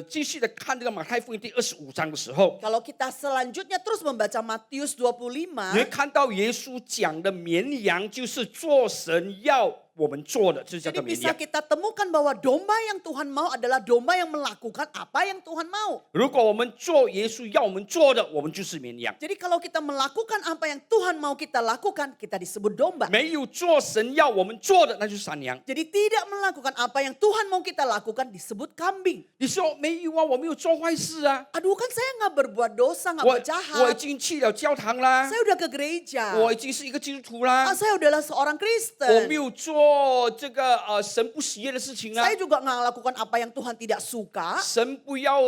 S6: 继续的看这个马太福音第25章的时候，
S7: Kalau kita selanjutnya terus membaca Matius 25.
S6: 你会看到耶稣讲的绵羊就是做神要我们做的，就叫
S7: Jadi
S6: 做绵
S7: bisa
S6: 羊。
S7: kita temukan bahwa domba yang Tuhan mau adalah domba yang melakukan apa yang Tuhan mau.
S6: 如果我们做耶稣要我们做的，我们就是绵羊；
S7: Jadi kalau kita melakukan apa yang Tuhan mau kita lakukan, kita disebut domba.
S6: 没有做神要我们做的，那就是山羊。
S7: Jadi tidak melakukan apa yang Tuhan mau kita lakukan disebut kambing.
S6: 你说没有啊，我没有做坏事啊，
S7: Aduh kan saya nggak berbuat dosa, nggak
S6: 我
S7: berjahat.
S6: 已经去了教堂啦，
S7: Saya udah ke gereja.
S6: 我已经是一个基督徒啦，
S7: Saya adalah seorang
S6: 我
S7: Kristen.
S6: 没有做这个神不喜悦的事情啦
S7: Saya，juga nggak melakukan apa yang Tuhan tidak suka.
S6: 神不要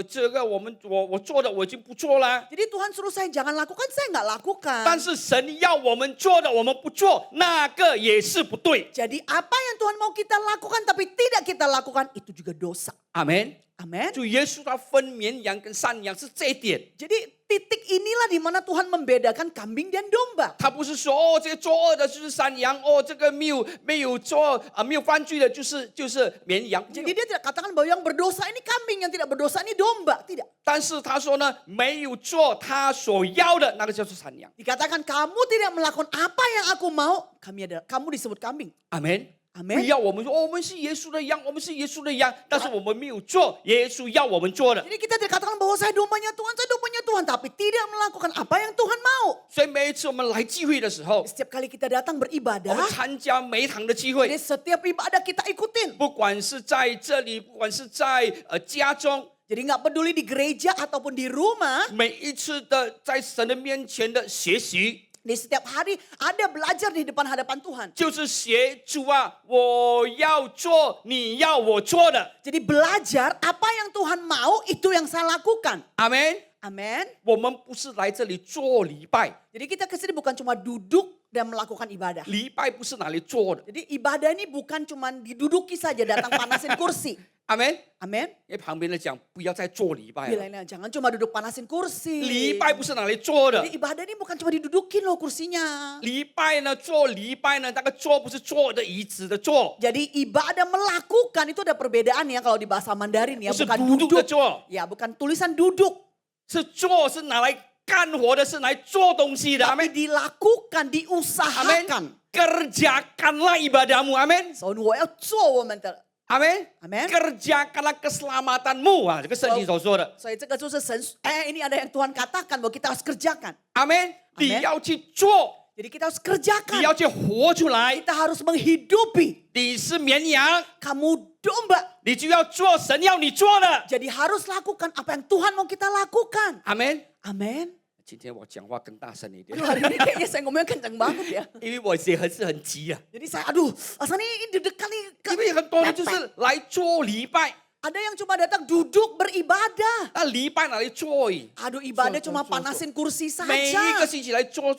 S6: 这个我做的我已经不做啦。
S7: Jadi Tuhan suruh saya jangan lakukan, saya nggak lakukan.
S6: 但是神要我们做的，我们不做，那个也是不对。
S7: Jadi apa yang Tuhan mau kita lakukan tapi tidak kita lakukan itu juga dosa.
S6: 阿门。
S7: Amin.
S6: 主耶稣他分绵羊跟山羊是这一点，
S7: Jadi titik inilah di mana Tuhan membedakan kambing dan domba.
S6: 他不是说哦，这个作恶的就是山羊，哦，这个没有犯罪的就是绵羊。
S7: Jadi dia tidak katakan bahwa yang berdosa ini kambing, yang tidak berdosa ini domba. Tidak.
S6: 但是他说呢，没有做他所要的那个叫做山羊。
S7: Dikatakan kamu tidak melakukan apa yang aku mau, kamu disebut kambing.
S6: 阿门。
S7: Amen.
S6: 不要我们说、哦、我们是耶稣的羊，我们是耶稣的羊，但是我们没有做耶稣要我们做的。
S7: Jadi kita tidak katakan bahwa saya dombanya Tuhan, tapi tidak melakukan apa yang Tuhan mau.
S6: 所以每一次我们来聚会的时候，
S7: Setiap kali kita datang
S6: 我
S7: beribadah,
S6: 们参加每一堂的聚
S7: jadi
S6: 会，
S7: setiap ibadah kita ikutin.
S6: 不管是在这里，不管是在家中，
S7: Jadi nggak peduli di gereja ataupun di rumah,
S6: 每一次的在神的面前的学习，
S7: di setiap hari ada belajar di depan hadapan Tuhan.
S6: 就是学主啊，我要做你要我做的。
S7: Jadi belajar apa yang Tuhan mau itu yang saya lakukan.
S6: 阿门。
S7: Amin.
S6: 我们不是来这里做礼拜，
S7: Jadi kita kesini bukan cuma duduk dan melakukan ibadah.
S6: 礼拜不是拿来做的。
S7: Jadi ibadah ini bukan cuma diduduki saja datang panasin kursi.
S6: 阿门。
S7: Amin.
S6: 因为旁边的讲不要再做礼拜了，
S7: Bilangnya jangan cuma duduk panasin kursi.
S6: 礼拜不是拿来做的。
S7: Jadi ibadah ini bukan cuma didudukin loh kursinya.
S6: 礼拜呢，做礼拜呢，那个做不是坐的椅子的坐，
S7: Jadi ibadah melakukan itu ada perbedaan ya kalau di bahasa Mandarin ya,
S6: 不是
S7: bukan
S6: 独独的
S7: duduk.
S6: 坐，
S7: Ya, bukan tulisan duduk.
S6: 是做是拿来干活的，是拿来做东西的。阿
S7: Tapi
S6: 门。
S7: dilakukan,
S6: 阿门
S7: diusahakan.。
S6: Kerjakanlah ibadahmu. Amin.
S7: 所以我要做我们的。
S6: Amin.
S7: Amin.
S6: Kerjakanlah keselamatanmu. 这个圣经所说的。
S7: 所以这个就是神ini ada yang Tuhan katakan bahwa kita harus kerjakan.
S6: Amin. 你要去做，
S7: Jadi kita harus
S6: 你
S7: kerjakan.
S6: 要去活出来。
S7: Kita harus menghidupi.
S6: 你是绵羊，
S7: Kamu domba.
S6: 你就要做神要你做的。
S7: Jadi harus lakukan apa yang Tuhan mau kita lakukan.
S6: Amin.
S7: Amin.
S6: 今天我讲话更大声一点
S7: Aduh, hari ini kayaknya saya ngomongnya kencang banget ya.
S6: 因为我也是很急啊。
S7: Jadi saya aduh, rasanya ini deg-degan nih.
S6: 因为很多人就是来做礼拜，
S7: Ada yang cuma datang duduk beribadah.
S6: 那礼拜拿来做而已。
S7: Aduh, ibadah cuma panasin kursi
S6: 每一个
S7: saja.
S6: 星期来做。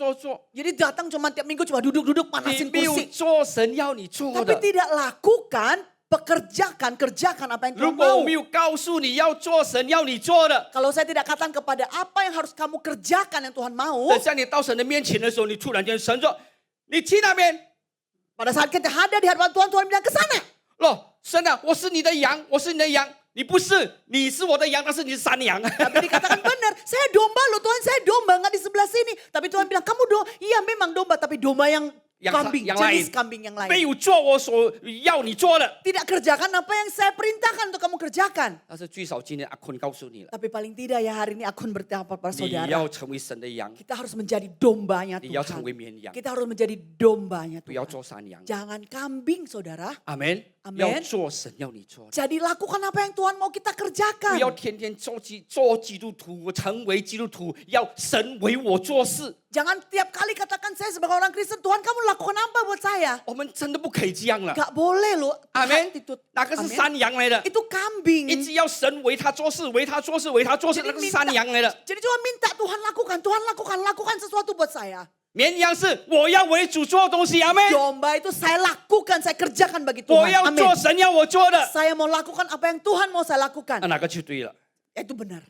S7: Jadi datang cuma tiap minggu cuma duduk-duduk
S6: 你
S7: panasin
S6: 没有
S7: kursi.
S6: 做神要你做
S7: Tapi
S6: 的。
S7: tidak lakukan, kerjakan apa yang
S6: 如
S7: Tuhan
S6: 果
S7: mau.
S6: 我没有告诉你要做神要你做的，
S7: Kalau saya tidak katakan kepada apa yang harus kamu kerjakan yang Tuhan mau.
S6: 等下你到神的面前的时候，你突然间神说：“你去那边。
S7: Pada saat kita hadir di hadapan Tuhan, Tuhan bilang ke sana. ”
S6: 咯，神啊，我是你的羊，我是你的羊，你不是，你是我的羊，但是你是山羊。
S7: Tapi dikatakan benar, saya domba loh Tuhan, saya domba nggak di sebelah sini. Tapi Tuhan bilang kamu iya memang domba, tapi domba yang kambing,
S6: yang
S7: jenis
S6: lain.
S7: kambing yang
S6: 没
S7: lain.
S6: 有做我所要你做的。
S7: Tidak kerjakan apa yang saya perintahkan untuk kamu kerjakan.
S6: 但是最少今天阿坤告诉你了，
S7: Tapi paling tidak ya hari ini aku bertanya pada
S6: 你
S7: saudara.
S6: 要成为神的羊，
S7: Kita harus menjadi dombanya
S6: 你要成为
S7: Tuhan.
S6: 绵羊，
S7: Kita harus menjadi dombanya
S6: 不要
S7: Tuhan.
S6: 做山羊。
S7: Jangan kambing saudara.
S6: 阿门。
S7: Amen
S6: 要做神要你做的。
S7: Jadi lakukan apa yang Tuhan mau kita
S6: 不
S7: kerjakan.
S6: 要天天做基督徒，成为基督徒，要神为我做事。
S7: Jangan tiap kali katakan saya sebagai orang Kristen, Tuhan kamu lakukan apa buat saya?
S6: 我们真的不可以这样了。
S7: Gak boleh loh.
S6: 阿门
S7: Attitude.。
S6: 那个是
S7: Amen
S6: 山羊来的，
S7: Itu kambing.
S6: 一直要神为他做事，为他做事，为他做事，
S7: Jadi
S6: 那个是山羊来的。
S7: Jadi cuma minta Tuhan lakukan sesuatu buat saya.
S6: 绵羊是我要为主做东西，阿门。
S7: Domba itu saya lakukan, saya kerjakan bagi
S6: 我
S7: Tuhan.
S6: 要
S7: Amin.
S6: 做神要我做的，
S7: Saya mau lakukan apa yang Tuhan mau saya lakukan.
S6: 那哪个就对了。
S7: Itu benar.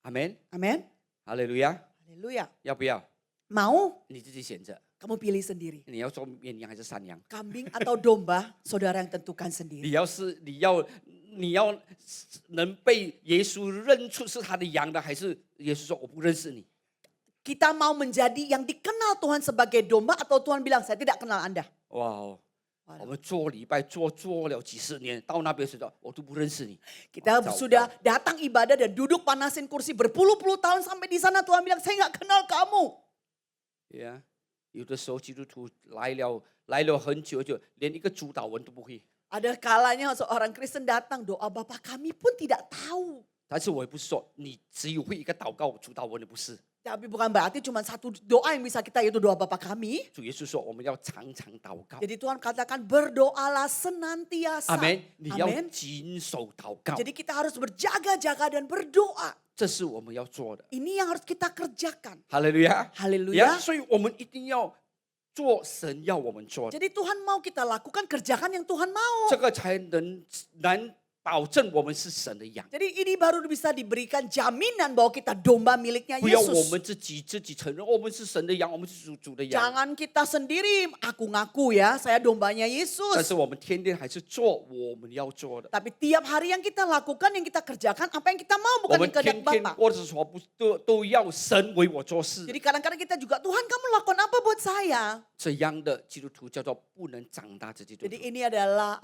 S6: 阿门，
S7: Amin.
S6: 哈利路亚。
S7: Haleluya.
S6: 要不要？
S7: Mau?
S6: 你自己选择，
S7: Kamu pilih sendiri.
S6: 你要做绵羊还是山羊？
S7: Kambing atau domba, saudara yang tentukan
S6: 你
S7: sendiri.
S6: 要能被耶稣认出是他的羊的，还是耶稣说我不认识你？
S7: Kita mau menjadi yang dikenal Tuhan sebagai domba atau Tuhan bilang saya tidak kenal Anda.
S6: 哇哦！我们做礼拜做了几十年，到那边时候我都不认识你。
S7: Kita
S6: 糟糕
S7: sudah datang ibadah dan duduk panasin kursi berpuluh-puluh tahun sampai di sana Tuhan bilang saya nggak kenal kamu.
S6: 呀，有的时候基督徒来了很久，连一个主导文都不会。
S7: Ada kalanya seorang Kristen datang doa Bapa kami pun tidak tahu.
S6: 但是我也不是说你只有会一个祷告主导文的，不是。
S7: Tapi bukan berarti cuma satu doa yang bisa kita yaitu doa Bapa kami.
S6: 主耶稣说我们要常常祷告。
S7: Jadi Tuhan katakan berdoalah senantiasa.
S6: 阿门！你要
S7: Amin.
S6: 谨守祷告，
S7: Jadi kita harus berjaga-jaga dan berdoa.
S6: 这是我们要做的。
S7: Ini yang harus kita kerjakan.
S6: 哈利路亚！
S7: Haleluya.
S6: 所以我们一定要做神要我们做的，
S7: Jadi Tuhan mau kita lakukan kerjakan yang Tuhan mau.
S6: 这个才能把保证我们是神的羊，
S7: Jadi ini baru bisa diberikan jaminan bahwa kita domba miliknya
S6: 不要我
S7: Yesus.
S6: 们自己承认我们是神的羊，我们是主的羊，
S7: Jangan kita sendiri aku ngaku ya, saya dombanya
S6: 但
S7: Yesus.
S6: 是我们天天还是做我们要做的。
S7: Tapi tiap hari yang kita lakukan, yang kita kerjakan, apa yang kita mau
S6: 我
S7: bukan
S6: 们
S7: yang kehendak
S6: 天天
S7: Bapa.
S6: 过着说不都要神为我做事，
S7: Jadi kadang-kadang kita juga, Tuhan kamu lakukan apa buat saya?
S6: 这样的基督徒叫做不能长大的基督徒
S7: Jadi。ini adalah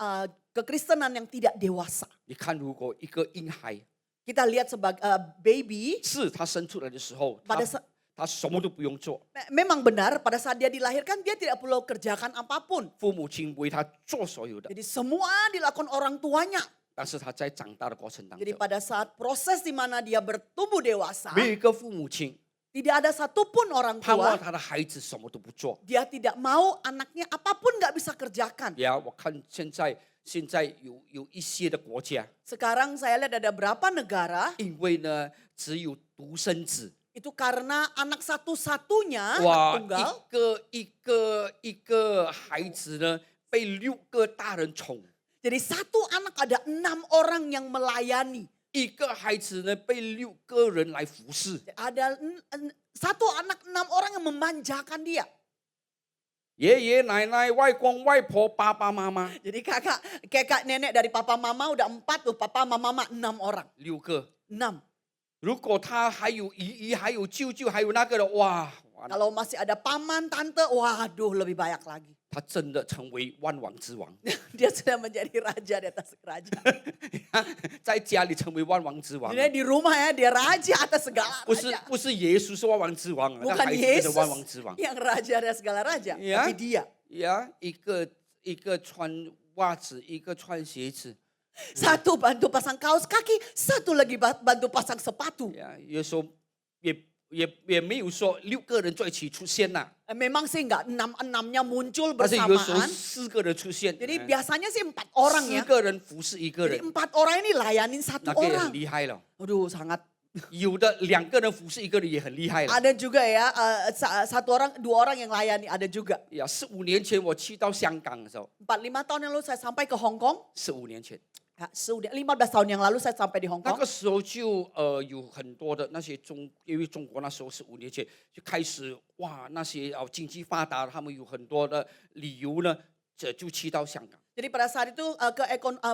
S7: kekristenan yang tidak dewasa.
S6: 你看，如果一个婴孩
S7: Kita lihat sebagai baby,
S6: 是他生出来的时候，
S7: pada sa-
S6: 他什么都不用做，
S7: memang benar pada saat dia dilahirkan dia tidak perlu kerjakan apapun.
S6: 父母亲为他做所有的。
S7: Jadi semua dilakukan orang tuanya.
S6: 但是他在长大的过程当
S7: Jadi
S6: 中，
S7: pada saat proses di mana dia bertumbuh dewasa,
S6: 没有一个父母亲
S7: tidak ada satupun orang
S6: 盼望
S7: tua
S6: 他的孩子什么都不做。
S7: dia tidak mau anaknya apapun nggak bisa kerjakan.
S6: 呀，我看现在有一些的国家，
S7: Sekarang saya lihat ada berapa negara
S6: 因为呢只有独生子，
S7: itu karena anak satu-satunya,
S6: 哇，
S7: anak tunggal,
S6: 一个孩子呢被6个大人宠，
S7: jadi satu anak ada 6 orang yang melayani.
S6: 一个孩子呢被6个人来服侍。
S7: Ada satu anak 6 orang yang memanjakan dia.
S6: 爷爷奶奶、外公外婆、爸爸妈妈
S7: Jadi kakak nenek dari papa mama udah 4 tuh, papa mama 6 orang.
S6: 6个。
S7: 6.
S6: 如果他还有姨姨、还有舅舅、还有那个的，哇，完了
S7: Kalau masih ada paman, tante, waduh lebih banyak lagi.
S6: 他真的成为万王之王，
S7: Dia sudah menjadi raja di atas raja.
S6: 在家里成为万王之王，
S7: Dia di rumah ya, dia raja atas segala
S6: 不是
S7: raja.
S6: 不是耶稣是万王之王，那
S7: Bukan
S6: 孩子变
S7: Yesus
S6: 成万王之王。
S7: yang raja dari segala raja,
S6: Ya.
S7: tapi dia.
S6: 呀，一个穿袜子，一个穿鞋子，
S7: Satu bantu pasang kaos kaki, satu lagi bantu pasang sepatu.
S6: 呀，有时候也没有说6个人在一起出现呐，
S7: Memang sih nggak 6-6-nya muncul
S6: 但是有时候
S7: bersamaan.
S6: 4个人出现，
S7: Jadi biasanya sih 4 orang
S6: 4
S7: ya.
S6: 个人服侍1个
S7: Jadi
S6: 人，
S7: 4 orang ini layanin 1
S6: 那个也
S7: orang.
S6: 很厉害了。
S7: Aduh sangat.
S6: 有的2个人服侍1个人也很厉害了。
S7: Ada juga ya, 1 orang, 2 orang yang layani ada juga.
S6: 呀，15年前我去到香港的时候，
S7: 4-5 tahun yang lalu saya sampai ke Hong Kong.
S6: 15年前，
S7: 15 tahun yang lalu saya sampai di Hong
S6: 那
S7: Kong.
S6: 个时候就有很多的那些因为中国那时候15年前就开始哇，那些经济发达，他们有很多的理由呢，就去到香港。
S7: Jadi pada saat itu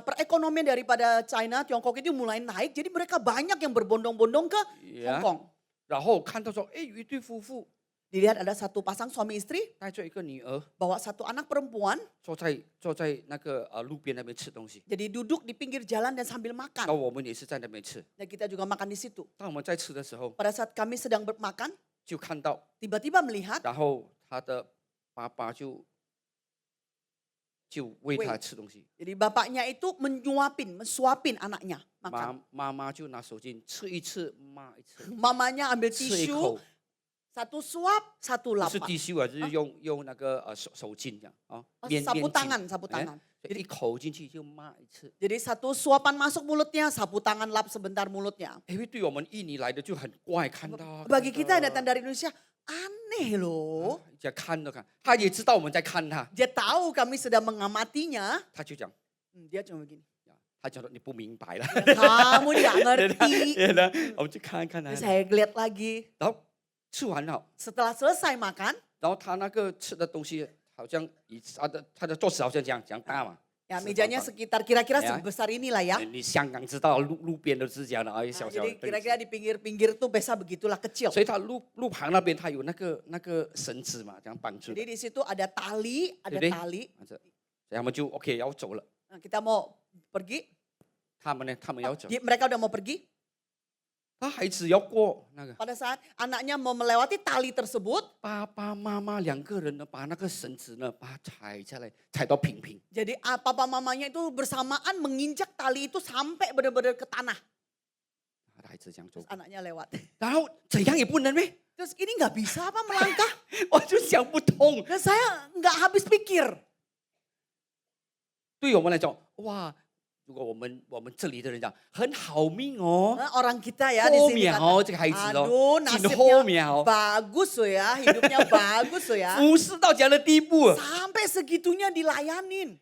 S7: perekonomian daripada China, Tiongkok itu mulai naik. Jadi mereka banyak yang berbondong-bondong ke Hong
S6: Ya.
S7: Kong.
S6: 然后看到说，哎，有一对夫妇
S7: Dilihat ada satu pasang suami istri
S6: 带着一个女儿
S7: bawa 1 anak perempuan.
S6: 坐在那个路边那边吃东西，
S7: Jadi duduk di pinggir jalan dan sambil
S6: 那
S7: makan.
S6: 我们也是在那边吃。
S7: Dan kita juga makan di situ.
S6: 当我们在吃的时候，
S7: Pada saat kami sedang makan,
S6: 就看到，
S7: tiba-tiba melihat
S6: 然后他的爸爸就喂他吃东西，
S7: jadi bapaknya itu mensuapin anaknya makan.
S6: 妈妈就拿手巾吃一次，骂一次，
S7: Mamanya ambil
S6: 吃一
S7: tisu,
S6: 口，
S7: satu suap, satu
S6: 不是
S7: lapak.
S6: 滴咻啊，就是用那个手巾这样啊，
S7: Sapu
S6: 巾
S7: tangan, sapu
S6: 哎
S7: tangan.
S6: 所以一口进去就骂一次。
S7: Jadi satu suapan masuk mulutnya, sapu tangan lap sebentar mulutnya.
S6: 因为对我们印尼来的就很怪，看到
S7: Bagi kita yang datang dari Indonesia, aneh loh.
S6: 在看，他也知道我们在看他，
S7: Dia tahu kami sedang mengamatinya.
S6: 他就讲，
S7: Dia cuma begini.
S6: 他讲说你不明白了，
S7: Kamu nggak ngerti.
S6: 我们就看他，
S7: Terus saya lihat lagi.
S6: 然后吃完了，
S7: Setelah selesai makan,
S6: 然后他那个吃的东西好像他的桌子好像这样大嘛，
S7: ya mejanya sekitar kira-kira
S6: Ya.
S7: sebesar inilah ya.
S6: 你香港知道路边都是这样的，哎，
S7: Nah,
S6: 小小
S7: jadi
S6: 的。
S7: kira-kira di pinggir-pinggir tuh biasa begitulah kecil.
S6: 所以他路旁那边他有那个绳子嘛，这样绑住的，
S7: Jadi di situ ada tali, ada
S6: 对不对？
S7: tali.
S6: 所以他们就 OK 要走了，
S7: Nah, kita mau pergi,
S6: 他们呢，他们要走，
S7: mereka udah mau pergi.
S6: 他孩子要过那个，
S7: Pada saat anaknya mau melewati tali tersebut,
S6: 爸爸妈妈2个人呢，把那个绳子呢，把它踩下来，踩到平。
S7: jadi papa mamanya itu bersamaan menginjak tali itu sampai benar-benar ke tanah.
S6: 他的孩子这样做
S7: Terus，anaknya lewat.
S6: 然后怎样也不能呗，
S7: Terus ini nggak bisa apa melangkah?
S6: 我就想不通。
S7: Dan saya nggak habis pikir.
S6: 对我们来讲，哇，如果我们这里的人讲很好命哦，
S7: Nah, orang kita ya di
S6: 后
S7: sini
S6: 面
S7: kata,
S6: 哦，这个孩子
S7: aduh
S6: 哦，挺
S7: nasibnya
S6: 后面哦，
S7: bagus loh ya, hidupnya bagus loh ya.
S6: 服侍到这样的地步。
S7: Sampai segitunya dilayanin.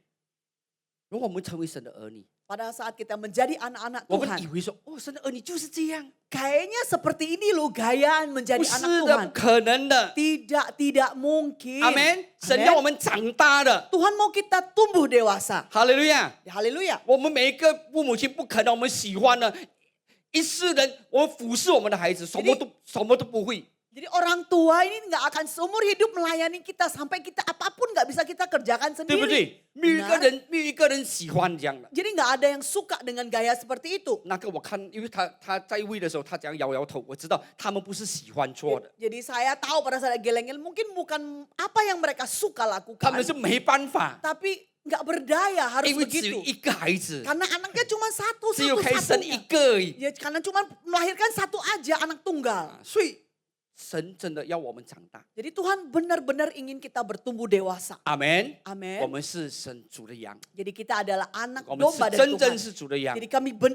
S6: 如果我们成为神的儿女，
S7: Pada saat kita menjadi anak-anak
S6: 我们
S7: Tuhan,
S6: 以为说，哦，神的儿女就是这样，
S7: kayaknya seperti ini loh gayaan
S6: 不
S7: menjadi
S6: 是
S7: anak
S6: 的，
S7: Tuhan.
S6: 不可能的。
S7: Tidak mungkin.
S6: 阿门。神要我们长大的，
S7: Tuhan mau kita tumbuh dewasa.
S6: 哈利路亚。
S7: Haleluya.
S6: 我们每一个父母亲不可能我们喜欢的，一世人我们俯视我们的孩子，什么都不会。
S7: Jadi orang tua ini nggak akan seumur hidup melayani kita sampai kita apapun nggak bisa kita kerjakan
S6: 对不
S7: sendiri.
S6: 对？没有一个人喜欢这样的。
S7: Jadi nggak ada yang suka dengan gaya seperti itu.
S6: 那个我看，因为他在位的时候，他这样摇摇头，我知道他们不是喜欢做的，
S7: Jadi saya tahu pada saat geleng-geleng mungkin bukan apa yang mereka suka
S6: 他
S7: lakukan.
S6: 们是没办法，
S7: Tapi nggak berdaya harus
S6: 因为只有
S7: begitu.
S6: 一个孩子，
S7: Karena anaknya cuma
S6: 只有可以生一
S7: satu-satunya.
S6: 个而已。
S7: Ya, karena cuma melahirkan satu aja anak tunggal.
S6: 所以神真的要我们长大，
S7: Jadi Tuhan benar-benar ingin kita bertumbuh dewasa.
S6: 阿门。
S7: Amin.
S6: 我们是神主的羊，
S7: Jadi kita adalah anak
S6: 我们
S7: domba
S6: 是
S7: dari
S6: 真正
S7: Tuhan.
S6: 是主的羊，
S7: Jadi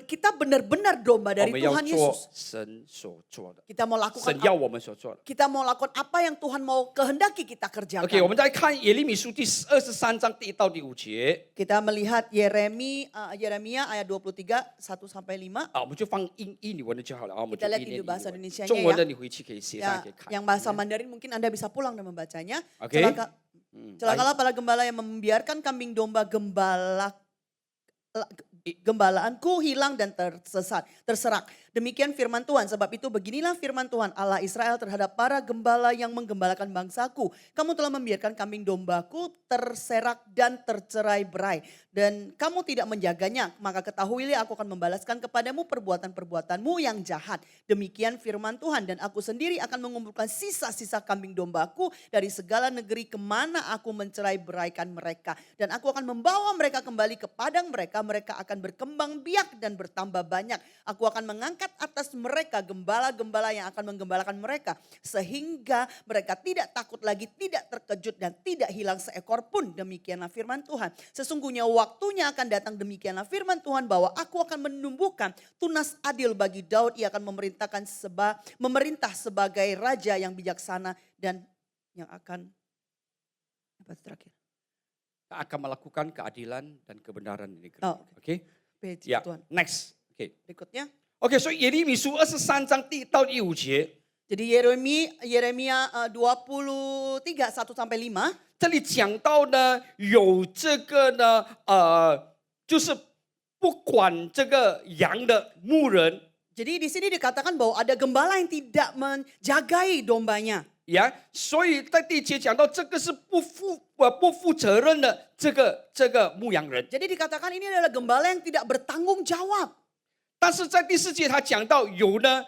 S7: kita benar-benar domba
S6: 我
S7: dari
S6: 们要
S7: Tuhan
S6: 做
S7: Yesus.
S6: 神所做的，
S7: Kita mau lakukan
S6: 神要我们所做的。
S7: kita mau lakukan apa yang Tuhan mau kehendaki kita kerjakan.
S6: OK，我们再看耶利米书第23章第1到第5节
S7: Kita melihat Yeremia ayat 23 1 sampai 5.
S6: 啊，我们就放英文的就好了啊，我们就
S7: Kita lihat
S6: 一年
S7: Indo bahasa
S6: 英文
S7: Indonesianya
S6: 中文
S7: ya.
S6: 的你回去可以写上
S7: Ya,
S6: 可以看。
S7: yang bahasa Mandarin mungkin Anda bisa pulang dan membacanya.
S6: Oke.
S7: Celakalah para gembala yang membiarkan kambing domba gembalaanku hilang dan terserak. Demikian firman Tuhan, sebab itu beginilah firman Tuhan Allah Israel terhadap para gembala yang menggembalakan bangsaku. Kamu telah membiarkan kambing dombaku terserak dan tercerai berai. Dan kamu tidak menjaganya, maka ketahuilah aku akan membalaskan kepadamu perbuatan-perbuatanmu yang jahat. Demikian firman Tuhan, dan aku sendiri akan mengumpulkan sisa-sisa kambing dombaku dari segala negeri kemana aku mencerai beraikan mereka. Dan aku akan membawa mereka kembali ke padang mereka, mereka akan berkembang biak dan bertambah banyak. Aku akan mengangkat atas mereka gembala-gembala yang akan menggembalakan mereka. Sehingga mereka tidak takut lagi, tidak terkejut dan tidak hilang seekor pun. Demikianlah firman Tuhan. Sesungguhnya waktunya akan datang, demikianlah firman Tuhan, bahwa aku akan menumbuhkan tunas adil bagi Daud. Ia akan memerintah sebagai raja yang bijaksana dan yang akan terakhir.
S6: akan melakukan keadilan dan kebenaran di negeri.
S7: Oh,
S6: OK，
S7: Puji
S6: ya
S7: Tuhan.
S6: next， OK，
S7: Berikutnya.
S6: OK， 所以耶利米书23章第1到第5节，
S7: Jadi Yeremia 23 1 sampai 5.
S6: 这里讲到呢，有这个呢，就是不管这个羊的牧人，
S7: Jadi di sini dikatakan bahwa ada gembala yang tidak menjagai dombanya.
S6: 呀，所以在第1节讲到这个是不负责任的这个牧羊人，
S7: Jadi dikatakan ini adalah gembala yang tidak bertanggung jawab.
S6: 但是在第4节他讲到有呢，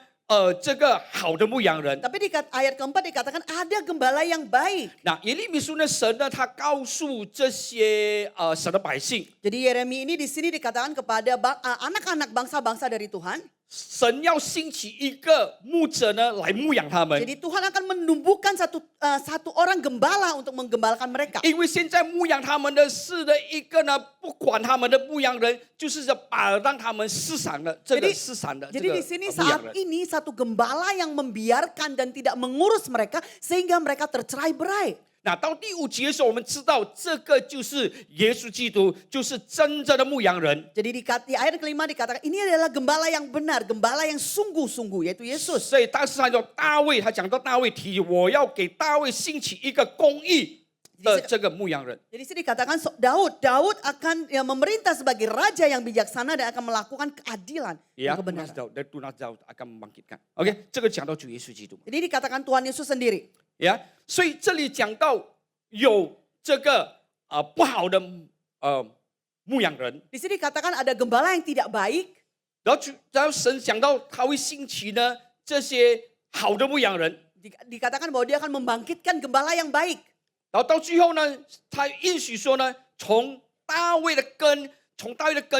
S6: 这个好的牧羊人。
S7: Tapi di ayat keempat dikatakan ada gembala yang baik.
S6: 那耶利米书呢，神呢，他告诉这些神的百姓，
S7: Jadi Yeremia ini di sini dikatakan kepada anak-anak bangsa-bangsa dari Tuhan.
S6: 神要兴起一个牧者呢，来牧养他们。
S7: Jadi Tuhan akan menumbuhkan satu orang gembala untuk menggembalakan mereka.
S6: 因为现在牧养他们的是的一个呢，不管他们的牧羊人，就是让他们失散的这个失散的这
S7: Jadi
S6: 个
S7: di sini
S6: 牧羊
S7: saat
S6: 人。
S7: ini satu gembala yang membiarkan dan tidak mengurus mereka sehingga mereka tercerai berai.
S6: 那到第5节的时候，我们知道这个就是耶稣基督，就是真正的牧羊人。
S7: Jadi di ayat kelima dikatakan ini adalah gembala yang benar, gembala yang sungguh-sungguh yaitu Yesus.
S6: 所以当时他说大卫，他讲到大卫提，我要给大卫兴起一个公义的这个牧羊人。
S7: Jadi sini dikatakan Daud akan memerintah sebagai raja yang bijaksana dan akan melakukan keadilan dan
S6: 也
S7: kebenaran.
S6: tunas Daud akan membangkitkan。OK， 这个讲到主耶稣基督。
S7: Jadi dikatakan Tuhan Yesus sendiri.
S6: 呀，所以这里讲到有这个不好的牧羊人，
S7: Di sini dikatakan ada gembala yang tidak baik.
S6: 然后神讲到他会兴起呢这些好的牧羊人，
S7: Dikatakan bahwa dia akan membangkitkan gembala yang baik.
S6: 然后到最后呢，他应许说呢，从大卫的根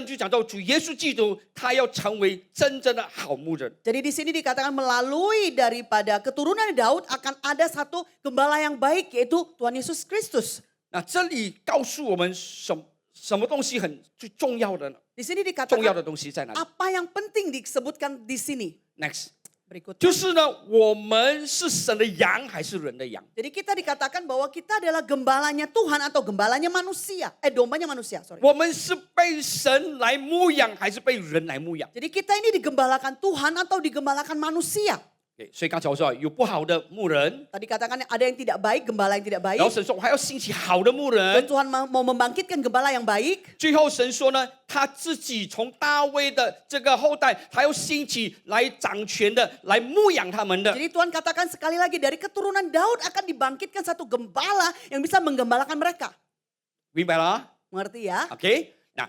S6: 就讲到主耶稣基督，他要成为真正的好牧人。
S7: Jadi di sini dikatakan melalui daripada keturunan Daud akan ada satu gembala yang baik yaitu Tuhan Yesus Kristus.
S6: 那这里告诉我们什么东西最重要的呢？
S7: Di sini
S6: 重要
S7: dikatakan
S6: 的东西在哪里
S7: apa yang penting disebutkan di sini.
S6: ？Next，
S7: Berikutnya.
S6: 就是呢，我们是神的羊还是人的羊？
S7: Jadi kita dikatakan bahwa kita adalah gembalanya Tuhan atau gembalanya manusia. Dombanya manusia, sorry.
S6: 我们是被神来牧养还是被人来牧养？
S7: Jadi kita ini digembalakan Tuhan atau digembalakan manusia.
S6: Okay, 所以刚才我说有不好的牧人，
S7: Tadi katakan ada yang tidak baik, gembala yang tidak
S6: 然后
S7: baik.
S6: 神说我还要兴起好的牧
S7: Dan
S6: 人。
S7: Tuhan mau membangkitkan gembala yang baik.
S6: 最后神说呢，他自己从大卫的这个后代，他要兴起来掌权的，来牧养他们的。
S7: Jadi Tuhan katakan sekali lagi dari keturunan Daud akan dibangkitkan satu gembala yang bisa menggembalakan mereka.
S6: 明白了啊
S7: Mengerti ya?
S6: ？OK，那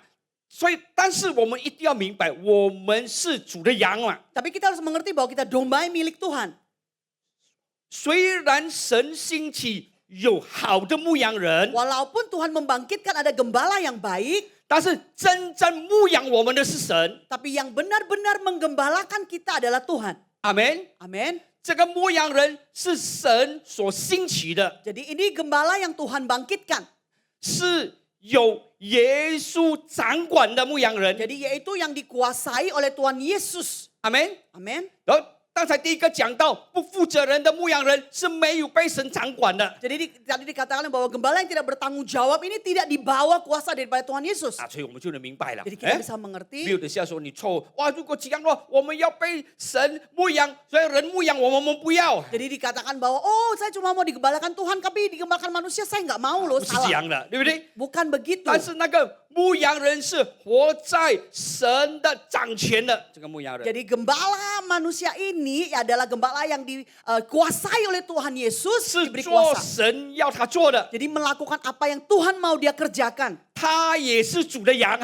S6: 所以，但是我们一定要明白，我们是主的羊嘛。
S7: Tapi kita harus mengerti bahwa kita domba yang milik Tuhan.
S6: 虽然神兴起有好的牧羊人，
S7: Walaupun Tuhan membangkitkan ada gembala yang baik,
S6: 但是真正牧养我们的是神。
S7: tapi yang benar-benar menggembalakan kita adalah Tuhan.
S6: 阿门。
S7: Amin.
S6: 这个牧羊人是神所兴起的，
S7: Jadi ini gembala yang Tuhan bangkitkan.
S6: 是有耶稣掌管的牧羊人。
S7: Jadi yaitu yang dikuasai oleh Tuhan Yesus.
S6: 阿门。
S7: Amin.
S6: 然后刚才第一个讲到不负责任的牧羊人是没有被神掌管的。
S7: Jadi tadi dikatakan bahwa gembala yang tidak bertanggung jawab ini tidak dibawa kuasa daripada Tuhan Yesus.
S6: 啊，所以我们就能明白了。
S7: Jadi kita bisa mengerti.
S6: 没有等下说你错哇！如果这样的话，我们要被神牧养，所以人牧养我们不要。
S7: Jadi dikatakan bahwa saya cuma mau digembalakan Tuhan, tapi digembalakan manusia saya nggak mau loh.
S6: 不是这样
S7: Salah.
S6: 的，对不对？
S7: Bukan begitu.
S6: 但是那个牧羊人是活在神的掌权的这个牧羊人。
S7: Jadi gembala manusia ini adalah gembala yang dikuasai oleh Tuhan Yesus,
S6: 是
S7: diberi
S6: 做
S7: kuasa.
S6: 神要他做的，
S7: Jadi melakukan apa yang Tuhan mau dia kerjakan.
S6: 他也是主的羊。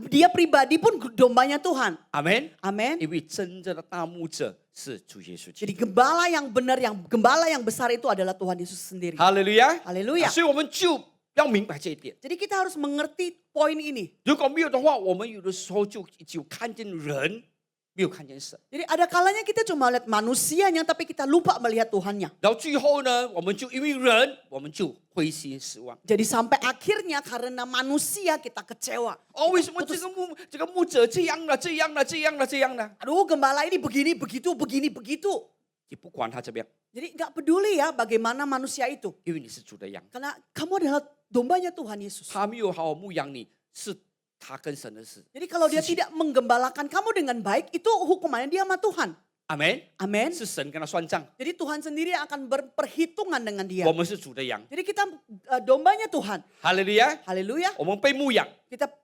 S7: Dia pribadi pun dombanya Tuhan.
S6: 阿门。
S7: Amin.
S6: 因为真正的大牧者是主耶稣基
S7: Jadi
S6: 督。
S7: gembala yang benar, gembala yang besar itu adalah Tuhan Yesus sendiri.
S6: 哈利路亚，
S7: Haleluya.
S6: 所以我们就要明白这一点。
S7: Jadi kita harus mengerti poin ini.
S6: 如果没有的话，我们有的时候就只有看见人，没有看见神。
S7: Jadi ada kalanya kita cuma lihat manusianya, tapi kita lupa melihat Tuhannya.
S6: 然后最后呢，我们就因为人，我们就灰心失望。
S7: Jadi sampai akhirnya karena manusia kita kecewa.
S6: 哦，为什么这个牧者这样了，这样了，这样了，这样了？
S7: Aduh gembala ini begini, begitu, begini, begitu.
S6: 你不管他怎么样，
S7: Jadi nggak peduli ya bagaimana manusia itu.
S6: 因为你是主的羊，
S7: Karena kamu adalah dombanya Tuhan Yesus.
S6: 他没有好好牧养你，是他跟神的事。
S7: Jadi kalau dia tidak menggembalakan kamu dengan baik, itu hukumannya dia sama Tuhan.
S6: 阿门。
S7: Amin.
S6: 是神跟他算账，
S7: Jadi Tuhan sendiri akan berperhitungan dengan dia.
S6: 我们是主的羊。
S7: Jadi kita dombanya Tuhan.
S6: 哈利路亚，
S7: Haleluya.
S6: 我们被牧养，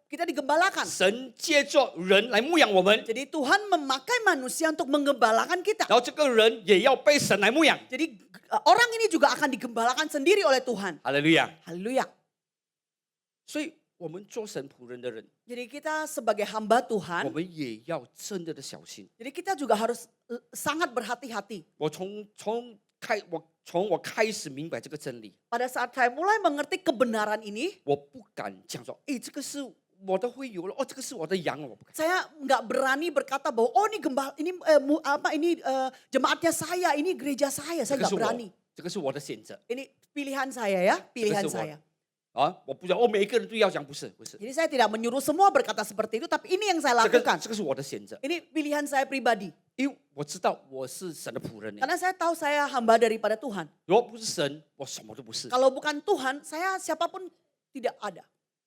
S7: Kita digembalakan.
S6: 神借着人来牧养我们，
S7: Jadi Tuhan memakai manusia untuk menggembalakan kita.
S6: 然后这个人也要被神来牧养。
S7: Jadi orang ini juga akan digembalakan sendiri oleh Tuhan.
S6: 哈利路亚。
S7: Haleluya.
S6: 所以我们做神仆人的人，
S7: Jadi kita sebagai hamba
S6: 我
S7: Tuhan,
S6: 们也要真的小心。
S7: jadi kita juga harus sangat berhati-hati.
S6: 从我开始明白这个真理，
S7: Pada saat saya mulai mengerti kebenaran ini,
S6: 我不敢讲说，哎，这个是我的会友了，哦，这个是我的羊了，我不敢。
S7: saya nggak berani berkata bahwa ini gembala, ini jemaatnya saya, ini gereja saya
S6: 这个
S7: nggak
S6: 是我
S7: berani.，
S6: 这个是我的选择
S7: Ini pilihan saya ya, pilihan
S6: 这个是我
S7: saya.
S6: 啊！我不讲，哦，每一个人都要讲，不是，不是，
S7: Jadi saya tidak menyuruh semua berkata seperti itu, tapi ini yang saya
S6: 这个
S7: lakukan.
S6: 这个是我的选择，
S7: Ini pilihan saya pribadi.
S6: 因为我知道我是神的仆人呢。
S7: Karena saya tahu saya hamba daripada Tuhan.
S6: 如果不是神，我什么都不是。
S7: Kalau bukan Tuhan, saya siapapun tidak ada.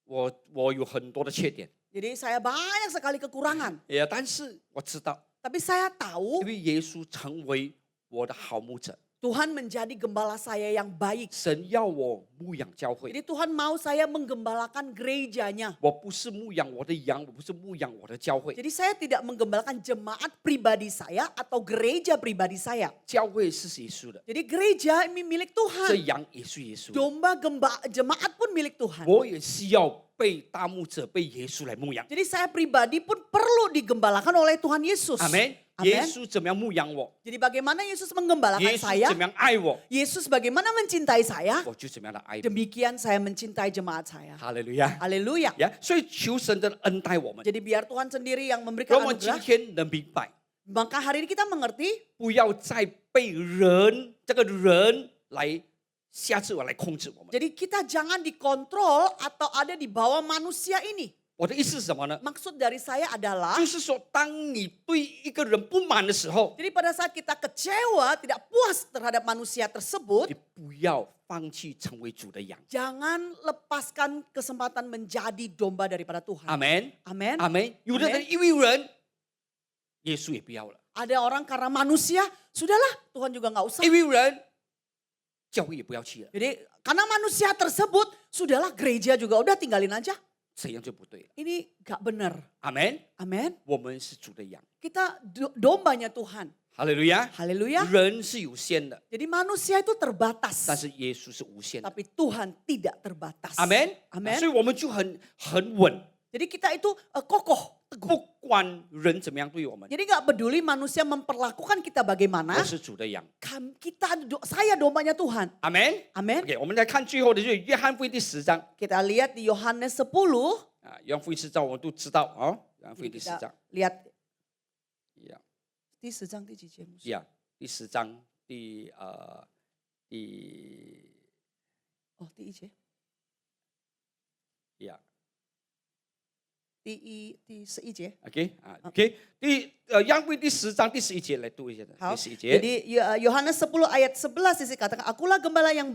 S6: 我有很多的缺点，
S7: Jadi saya banyak sekali kekurangan.
S6: 但是我知道，
S7: Tapi saya
S6: 因
S7: tahu
S6: 为耶稣成为我的好牧者，
S7: Tuhan menjadi gembala saya yang baik.
S6: 神要我牧养教会。
S7: Jadi Tuhan mau saya menggembalakan gerejanya.
S6: 我不是牧养我的羊，我不是牧养我的教会。
S7: Jadi saya tidak menggembalakan jemaat pribadi saya atau gereja pribadi saya.
S6: 教会是耶稣的，
S7: Jadi gereja ini milik
S6: 这
S7: Tuhan.
S6: 羊也是耶稣的。
S7: Domba jemaat pun milik Tuhan.
S6: 我也是要被大牧者、被耶稣来牧养。
S7: Jadi saya pribadi pun perlu digembalakan oleh Tuhan Yesus.
S6: 阿门。
S7: Amen.
S6: 耶稣怎么样牧养我？
S7: Jadi bagaimana Yesus
S6: 耶
S7: menggembalakan
S6: 稣
S7: saya?
S6: 怎么样爱我？
S7: Yesus bagaimana mencintai saya?
S6: 我就怎么样的爱你。
S7: Demikian saya mencintai jemaat saya.
S6: 哈利路亚！
S7: Haleluya.
S6: 呀，所以求神的恩待我们，
S7: Jadi biar Tuhan sendiri yang
S6: 让
S7: memberikan
S6: 我们今
S7: anugerah.
S6: 天能明白，
S7: Maka hari ini kita mengerti
S6: 不要再被人这个人来下次我来控制我们。
S7: jadi kita jangan dikontrol atau ada di bawah manusia ini.
S6: 我的意思是什么呢？
S7: Maksud dari saya adalah,
S6: 就是说，当你对一个人不满的时候，
S7: jadi pada saat kita kecewa, tidak puas terhadap manusia
S6: 你
S7: tersebut,
S6: 不要放弃成为主的羊。
S7: jangan lepaskan kesempatan menjadi domba daripada Tuhan.
S6: 阿门，
S7: Amin.
S6: 阿门。有的人因为人，耶稣也不要了；
S7: Ada orang karena manusia, sudahlah Tuhan juga nggak usah.
S6: 因为人，教会也不要去了。
S7: Jadi karena manusia tersebut, sudahlah gereja juga udah tinggalin aja.
S6: 这样就不对了。
S7: Ini gak benar.
S6: 阿门。
S7: Amin.
S6: 我们是主的羊，
S7: Kita dombanya Tuhan.
S6: 哈利路亚。
S7: Haleluya.
S6: 人是有限的，
S7: Jadi manusia itu
S6: 但
S7: terbatas.
S6: 是耶稣是无限的。
S7: Tapi Tuhan tidak terbatas.
S6: 阿门。
S7: Amin.
S6: 所以我们就很稳，
S7: Jadi kita itu kokoh,
S6: 不
S7: teguh.
S6: 管人怎么样对我们，
S7: Jadi gak peduli manusia memperlakukan kita
S6: 我
S7: bagaimana.
S6: 是主的羊。
S7: Saya dombanya Tuhan.
S6: 阿门。
S7: Amin.
S6: OK，我们来看最后的，就是约翰福音第10章
S7: Kita lihat di Yohanes 10.
S6: 啊，约翰福音10章我们都知道哦，约翰福
S7: Jadi
S6: 音第10
S7: kita
S6: 章，
S7: lihat
S6: 呀
S7: di 10章第几节目？
S6: 呀，第10章第
S7: 哦，第1节，
S6: 呀
S7: 第11节。
S6: ，OK 啊，OK，约翰福音第10章第11节来读一下的，
S7: Hao.
S6: 第11节。
S7: Jadi Yohanes 10 ayat 11 sisi katakan, akulah gembala yang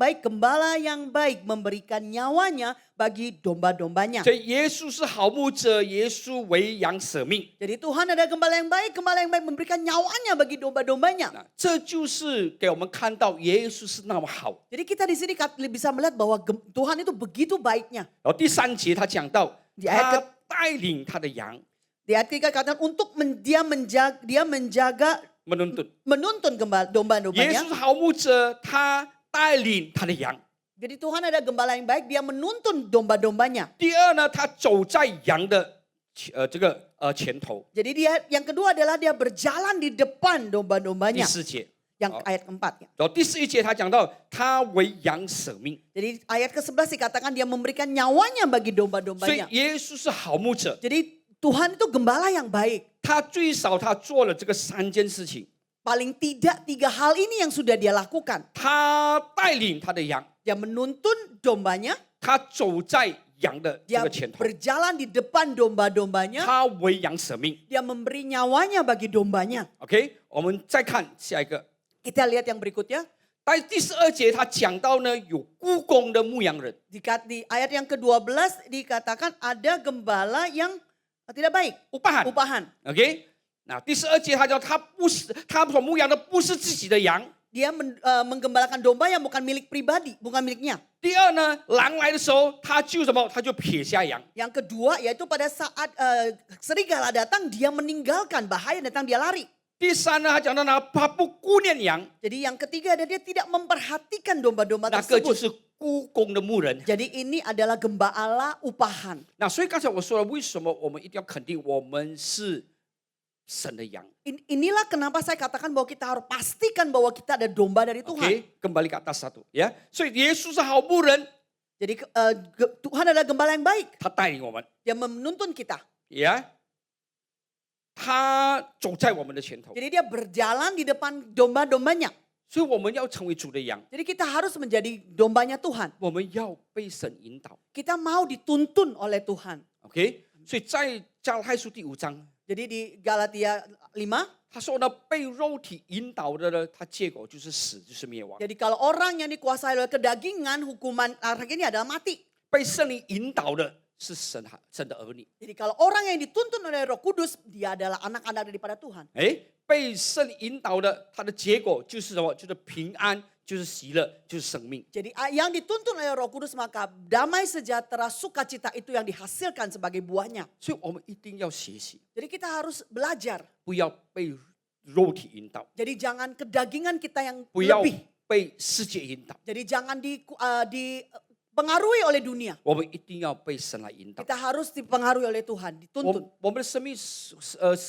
S7: baik memberikan nyawanya bagi domba-dombanya.
S6: 所以耶稣是好牧者，耶稣为羊舍命。
S7: Jadi Tuhan ada gembala yang baik memberikan nyawanya bagi domba-dombanya.
S6: 那这就是给我们看到耶稣是那么好。
S7: Jadi kita di sini bisa melihat bahwa Tuhan itu begitu baiknya.
S6: 然后第3节他讲到，
S7: Di ayat
S6: 他带领他的羊
S7: Di ayat 3 katakan untuk dia menjaga menuntun
S6: 耶
S7: domba-dombanya.
S6: 稣是好牧者，他带领他的羊。
S7: Jadi Tuhan ada gembala yang baik, dia menuntun domba-dombanya.
S6: 第二呢，他走在羊的这个前头。
S7: Jadi dia yang kedua adalah dia berjalan di depan
S6: 第
S7: domba-dombanya.
S6: 4节，
S7: Yang ayat keempat ya.
S6: 然后第11节他讲到他为羊舍命，
S7: Jadi ayat ke-11 dikatakan dia memberikan nyawanya bagi
S6: 所以
S7: domba-dombanya.
S6: 耶稣是好牧者，
S7: Jadi Tuhan itu gembala yang baik.
S6: 他最少他做了这个3件事情，
S7: Paling tidak 3 hal ini yang sudah dia lakukan.
S6: 他带领他的羊，
S7: Dia menuntun dombanya,
S6: 他走在羊的这
S7: dia
S6: 个前头，
S7: berjalan di depan domba-dombanya,
S6: 他为羊舍命。
S7: dia memberi nyawanya bagi dombanya.
S6: OK，我们再看下一个，
S7: Kita lihat yang berikutnya.
S6: 在第12节他讲到呢，有雇工的牧羊人，
S7: Di ayat yang ke-12 dikatakan ada gembala yang tidak baik.
S6: 不办。
S7: Upahan.
S6: OK，那第12节他讲他所牧羊的不是自己的羊。
S7: Dia menggembalakan domba yang bukan milik pribadi, bukan miliknya.
S6: 第二呢，狼来的时候，他就什么？他就撇下羊。
S7: Yang kedua yaitu pada saat serigala datang dia meninggalkan, bahaya datang dia lari.
S6: 第三呢，他讲到呢，他不顾念羊，
S7: Jadi yang ketiga ada dia tidak memperhatikan domba-domba
S6: 那个就
S7: tersebut.
S6: 是雇工的牧人。
S7: Jadi ini adalah gembala upahan.
S6: 那所以刚才我说了，为什么我们一定要肯定我们是神的羊
S7: Inilah kenapa saya katakan bahwa kita harus pastikan bahwa kita ada domba dari Tuhan.
S6: ？OK，kembali ke atas satu ya。所以耶稣是好牧人，
S7: Jadi Tuhan adalah gembala yang baik.
S6: 他带领我们
S7: Dia menuntun kita.
S6: 呀，他走在我们的前头，
S7: Jadi dia berjalan di depan domba-dombanya.
S6: 所以我们要成为主的羊，
S7: Jadi kita harus menjadi dombanya Tuhan.
S6: 我们要被神引导。
S7: Kita mau dituntun oleh Tuhan.
S6: OK，所以在加拉太书第5章，
S7: Jadi di Galatia 5,
S6: 他说呢，被肉体引导的呢，他结果就是死，就是灭亡；
S7: jadi kalau orang yang dikuasai oleh kedagingan, hukuman akhirnya adalah mati.
S6: 被圣灵引导的是神的儿女。
S7: Jadi kalau orang yang dituntun oleh Roh Kudus, dia adalah anak-anak daripada Tuhan.
S6: 哎，被圣灵引导的，他的结果就是什么？就是平安，就是喜乐，就是生命。
S7: Jadi yang dituntun oleh Roh Kudus maka damai sejahtera sukacita itu yang dihasilkan sebagai buahnya.
S6: 所以我们一定要学习，
S7: Jadi kita harus belajar.
S6: 不要被肉体引导，
S7: Jadi jangan kedagingan kita yang
S6: 不要
S7: lebih.
S6: 被世界引导，
S7: Jadi jangan dipengaruhi oleh dunia.
S6: 我们一定要被神来引导。
S7: Kita harus dipengaruhi oleh Tuhan, dituntun.
S6: 我们的生命时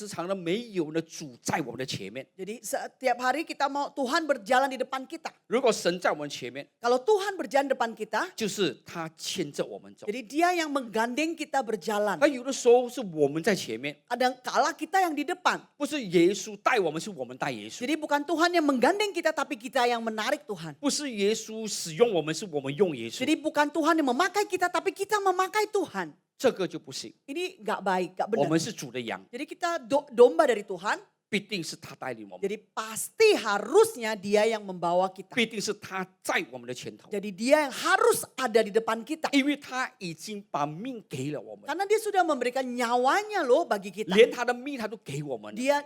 S6: 常呢没有呢主在我们的前面。
S7: Jadi setiap hari kita mau Tuhan berjalan di depan kita.
S6: 如果神在我们前面，
S7: Kalau Tuhan berjalan depan kita,
S6: 就是他牵着我们走。
S7: jadi dia yang menggandeng kita berjalan.
S6: 那有的时候是我们在前面，
S7: Ada kala kita yang di depan.
S6: 不是耶稣带我们，是我们带耶稣；
S7: Jadi bukan Tuhan yang menggandeng kita, tapi kita yang menarik Tuhan.
S6: 不是耶稣使用我们，是我们用耶稣。
S7: Jadi bukan Bukan Tuhan yang memakai kita, tapi kita memakai Tuhan.
S6: 这个就不行。
S7: Ini nggak baik, nggak
S6: 我
S7: benar.
S6: 们是主的羊，
S7: Jadi kita domba dari Tuhan.
S6: 必定是他带领我们，
S7: Jadi pasti harusnya dia yang membawa kita.
S6: 必定是他在我们的前头，
S7: Jadi dia yang harus ada di depan kita.
S6: 因为他已经把命给了我们，
S7: Karena dia sudah memberikan nyawanya loh bagi kita.
S6: 连他的命他都给我们了。
S7: Dia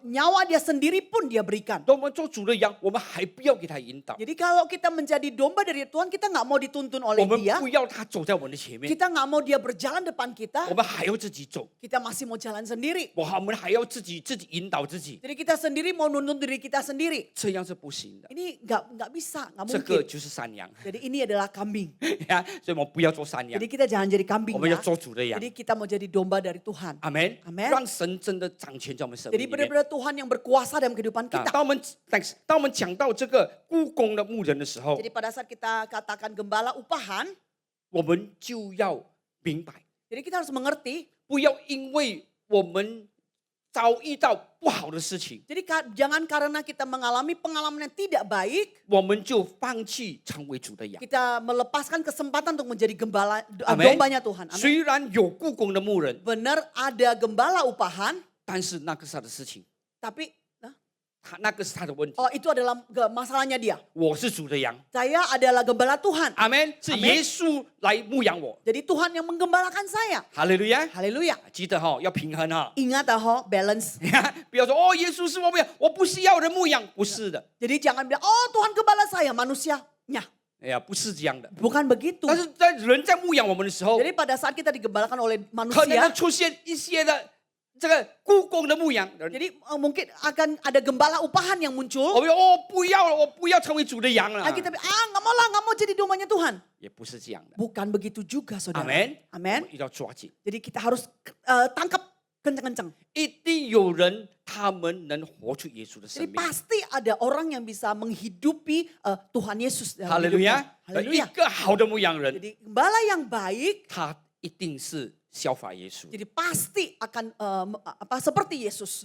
S7: nyawa dia sendiri pun dia berikan.
S6: 当我们做主的羊，我们还不要给他引导，
S7: Jadi kalau kita menjadi domba dari Tuhan, kita nggak mau dituntun
S6: 我
S7: oleh
S6: 们
S7: dia.
S6: 不要他走在我们的前面，
S7: Kita nggak mau dia berjalan depan
S6: 我
S7: kita.
S6: 们还要自己走，
S7: Kita masih mau jalan sendiri.
S6: 我们还要自己引导自己，
S7: Jadi kita sendiri mau nuntun diri kita sendiri.
S6: 这样是不行的。
S7: Ini nggak bisa, nggak
S6: 这个
S7: mungkin.
S6: 就是山羊
S7: Jadi ini adalah kambing.
S6: 呀，所以我们不要做山羊
S7: Jadi，kita jangan jadi kambing
S6: 我们要
S7: ya.
S6: 做主的羊
S7: Jadi。kita mau jadi domba dari Tuhan.
S6: 阿门，
S7: Amen
S6: 让神真的掌权在我们生命
S7: Jadi
S6: 里面。
S7: benar-benar Tuhan yang berkuasa dalam kehidupan
S6: 啊
S7: kita.
S6: 当我们讲到这个故宫的牧人的时候，
S7: Jadi pada saat kita katakan gembala upahan,
S6: 我们就要明白，
S7: jadi kita harus mengerti.
S6: 不要因为我们遭遇到不好的事情，
S7: Jadi jangan karena kita mengalami pengalaman yang tidak baik,
S6: 我们就放弃成为主的羊。
S7: kita melepaskan kesempatan untuk menjadi gembala
S6: Amen.
S7: dombanya Tuhan. Amin.
S6: 虽然有故宫的牧人，
S7: Benar ada gembala upahan,
S6: 但是那个是他的事情，
S7: tapi
S6: 那个是他的问题。
S7: oh itu adalah masalahnya dia.
S6: 我是主的羊，
S7: Saya adalah gembala Tuhan.
S6: 阿门。是
S7: Amen
S6: 耶稣来牧养我，
S7: Jadi Tuhan yang menggembalakan saya.
S6: 哈利路亚。
S7: Haleluya.
S6: 记得哈，要平衡哈，
S7: Ingat balance.
S6: 不要说哦，耶稣是我牧养，我不需要人牧养，不是的，
S7: Jadi jangan bilang, oh Tuhan gembala saya, manusianya.
S6: 哎呀，不是这样的。
S7: Bukan begitu.
S6: 但是在人在牧养我们的时候，
S7: Jadi pada saat kita digembalakan oleh
S6: 可能会
S7: manusia,
S6: 出现一些的这个故宫的牧羊人。
S7: jadi mungkin akan ada gembala upahan yang
S6: 我
S7: muncul.
S6: 们哦，不要了，我不要成为主的羊了
S7: Nah,。kita bilang, nggak mau lah, nggak mau jadi dombanya Tuhan.
S6: 也不是这样的。
S7: Bukan begitu juga
S6: 阿
S7: saudara.
S6: 门，我
S7: Amen.
S6: 们一定要抓紧。
S7: Jadi kita harus tangkap kencang-kencang.
S6: 一定有人他们能活出耶稣的生
S7: Jadi
S6: 命。
S7: pasti ada orang yang bisa menghidupi Tuhan Yesus.
S6: 哈
S7: dalam
S6: 利路亚
S7: hidupnya.！
S6: 一
S7: Haleluya.
S6: 个好的牧羊人，
S7: Jadi gembala yang baik,
S6: 他一定是效法耶稣。
S7: jadi pasti akan seperti Yesus.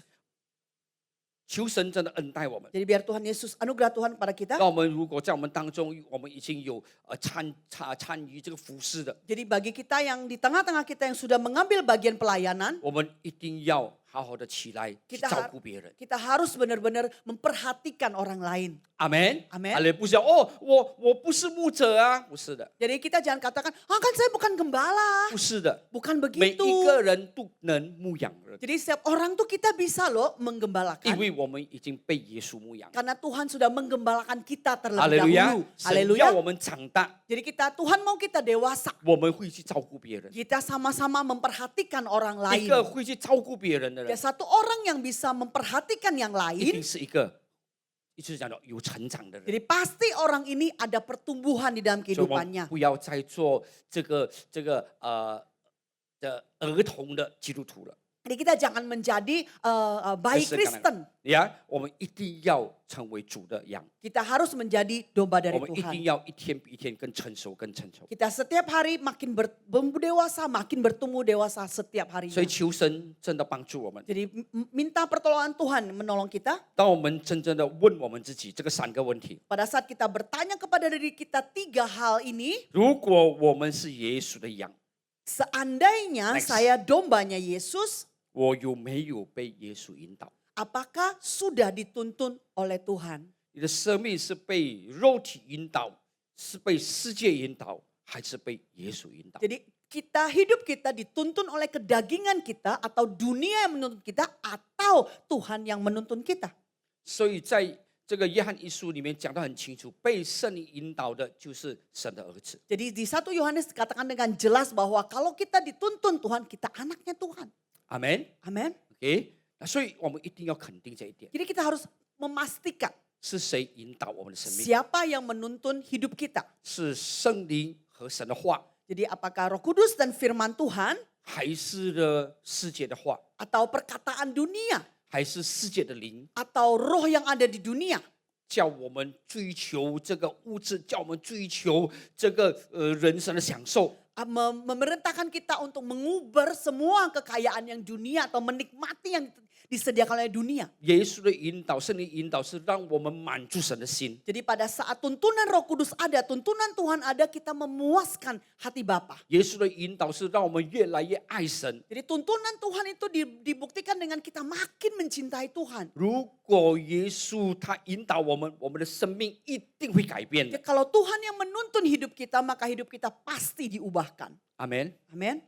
S6: 求神真的恩待我们。
S7: Jadi biar Tuhan Yesus anugerah Tuhan kepada kita.
S6: 那我们如果在我们当中，我们已经有参与这个服饰的，
S7: Jadi bagi kita yang di tengah-tengah kita yang sudah mengambil bagian pelayanan,
S6: 我们一定要好好的起来去
S7: Kita
S6: 照顾别人。
S7: kita harus benar-benar memperhatikan orang lain.
S6: 阿门，
S7: Amen
S6: 阿门。不是哦，我不是牧者啊，不是的，
S7: Jadi kita jangan katakan, kan saya bukan gembala.
S6: 不是的，
S7: Bukan
S6: 每
S7: begitu.
S6: 一个人都能牧养人，
S7: Jadi setiap orang tuh kita bisa loh
S6: 因
S7: menggembalakan.
S6: 为我们已经被耶稣牧养。
S7: Karena Tuhan sudah menggembalakan kita
S6: 哈
S7: terlebih
S6: 利路亚
S7: dahulu.！
S6: 神
S7: Haleluya.
S6: 要我们长大，
S7: Jadi Tuhan mau kita dewasa.
S6: 我们会去照顾别人。
S7: Kita sama-sama memperhatikan orang
S6: 一
S7: lain.
S6: 个会去照顾别人的
S7: Ya
S6: 人，
S7: satu orang yang bisa memperhatikan yang
S6: 一定
S7: lain.
S6: 是一个，就是讲的有成长的人。
S7: Jadi pasti orang ini ada pertumbuhan di dalam
S6: 所以我们
S7: kehidupannya.
S6: 不要再做这个的儿童的基督徒了。
S7: Jadi kita jangan menjadi bayi Kristen.
S6: Ya，我们一定要成为主的羊，
S7: Kita harus menjadi domba
S6: 我
S7: dari
S6: 们一定
S7: Tuhan.
S6: 要一天比一天更成熟，更成熟。
S7: Kita setiap hari makin dewasa, makin bertumbuh dewasa setiap
S6: 所以
S7: harinya.
S6: 求神真的帮助我们。
S7: Jadi minta pertolongan Tuhan menolong kita.
S6: 当我们真正的问我们自己这个三个问题：
S7: Pada saat kita bertanya kepada diri kita 3 hal ini,
S6: 如果我们是耶稣的羊，
S7: seandainya
S6: Next.
S7: saya dombanya Yesus,
S6: 我有没有被耶稣引导？
S7: apakah sudah dituntun oleh Tuhan?
S6: 你的生命是被肉体引导，是被世界引导，还是被耶稣引导？
S7: Jadi hidup kita dituntun oleh kedagingan kita atau dunia yang menuntun kita atau Tuhan yang menuntun kita.
S6: 所以在这个约翰一书里面讲得很清楚，被圣灵引导的就是神的儿子。
S7: Jadi di 1 Yohanes dikatakan dengan jelas bahwa kalau kita dituntun Tuhan, kita anaknya Tuhan.
S6: 阿门。
S7: Amin.
S6: OK，那所以我们一定要肯定这一点，
S7: Jadi kita harus memastikan
S6: 是谁引导我们的生命？
S7: siapa yang menuntun hidup kita.
S6: 是圣灵和神的话，
S7: Jadi apakah Roh Kudus dan firman Tuhan
S6: 还是呢世界的话，
S7: atau perkataan dunia
S6: 还是世界的灵，
S7: atau roh yang ada di dunia
S6: 叫我们追求这个物质，叫我们追求这个人生的享受。
S7: memerintahkan kita untuk mengubur semua kekayaan yang dunia atau menikmati yang disediakan oleh dunia.
S6: 耶稣的引导，圣灵引导是让我们满足神的心。
S7: Jadi pada saat tuntunan Roh Kudus ada, tuntunan Tuhan ada, kita memuaskan hati Bapa.
S6: 耶稣的引导是让我们越来越爱神。
S7: Jadi tuntunan Tuhan itu dibuktikan dengan kita makin mencintai Tuhan.
S6: 如果耶稣他引导我们，我们的生命一定会改变
S7: Ya,
S6: 的。
S7: kalau Tuhan yang menuntun hidup kita, maka hidup kita pasti diubahkan.
S6: 阿门。
S7: Amin.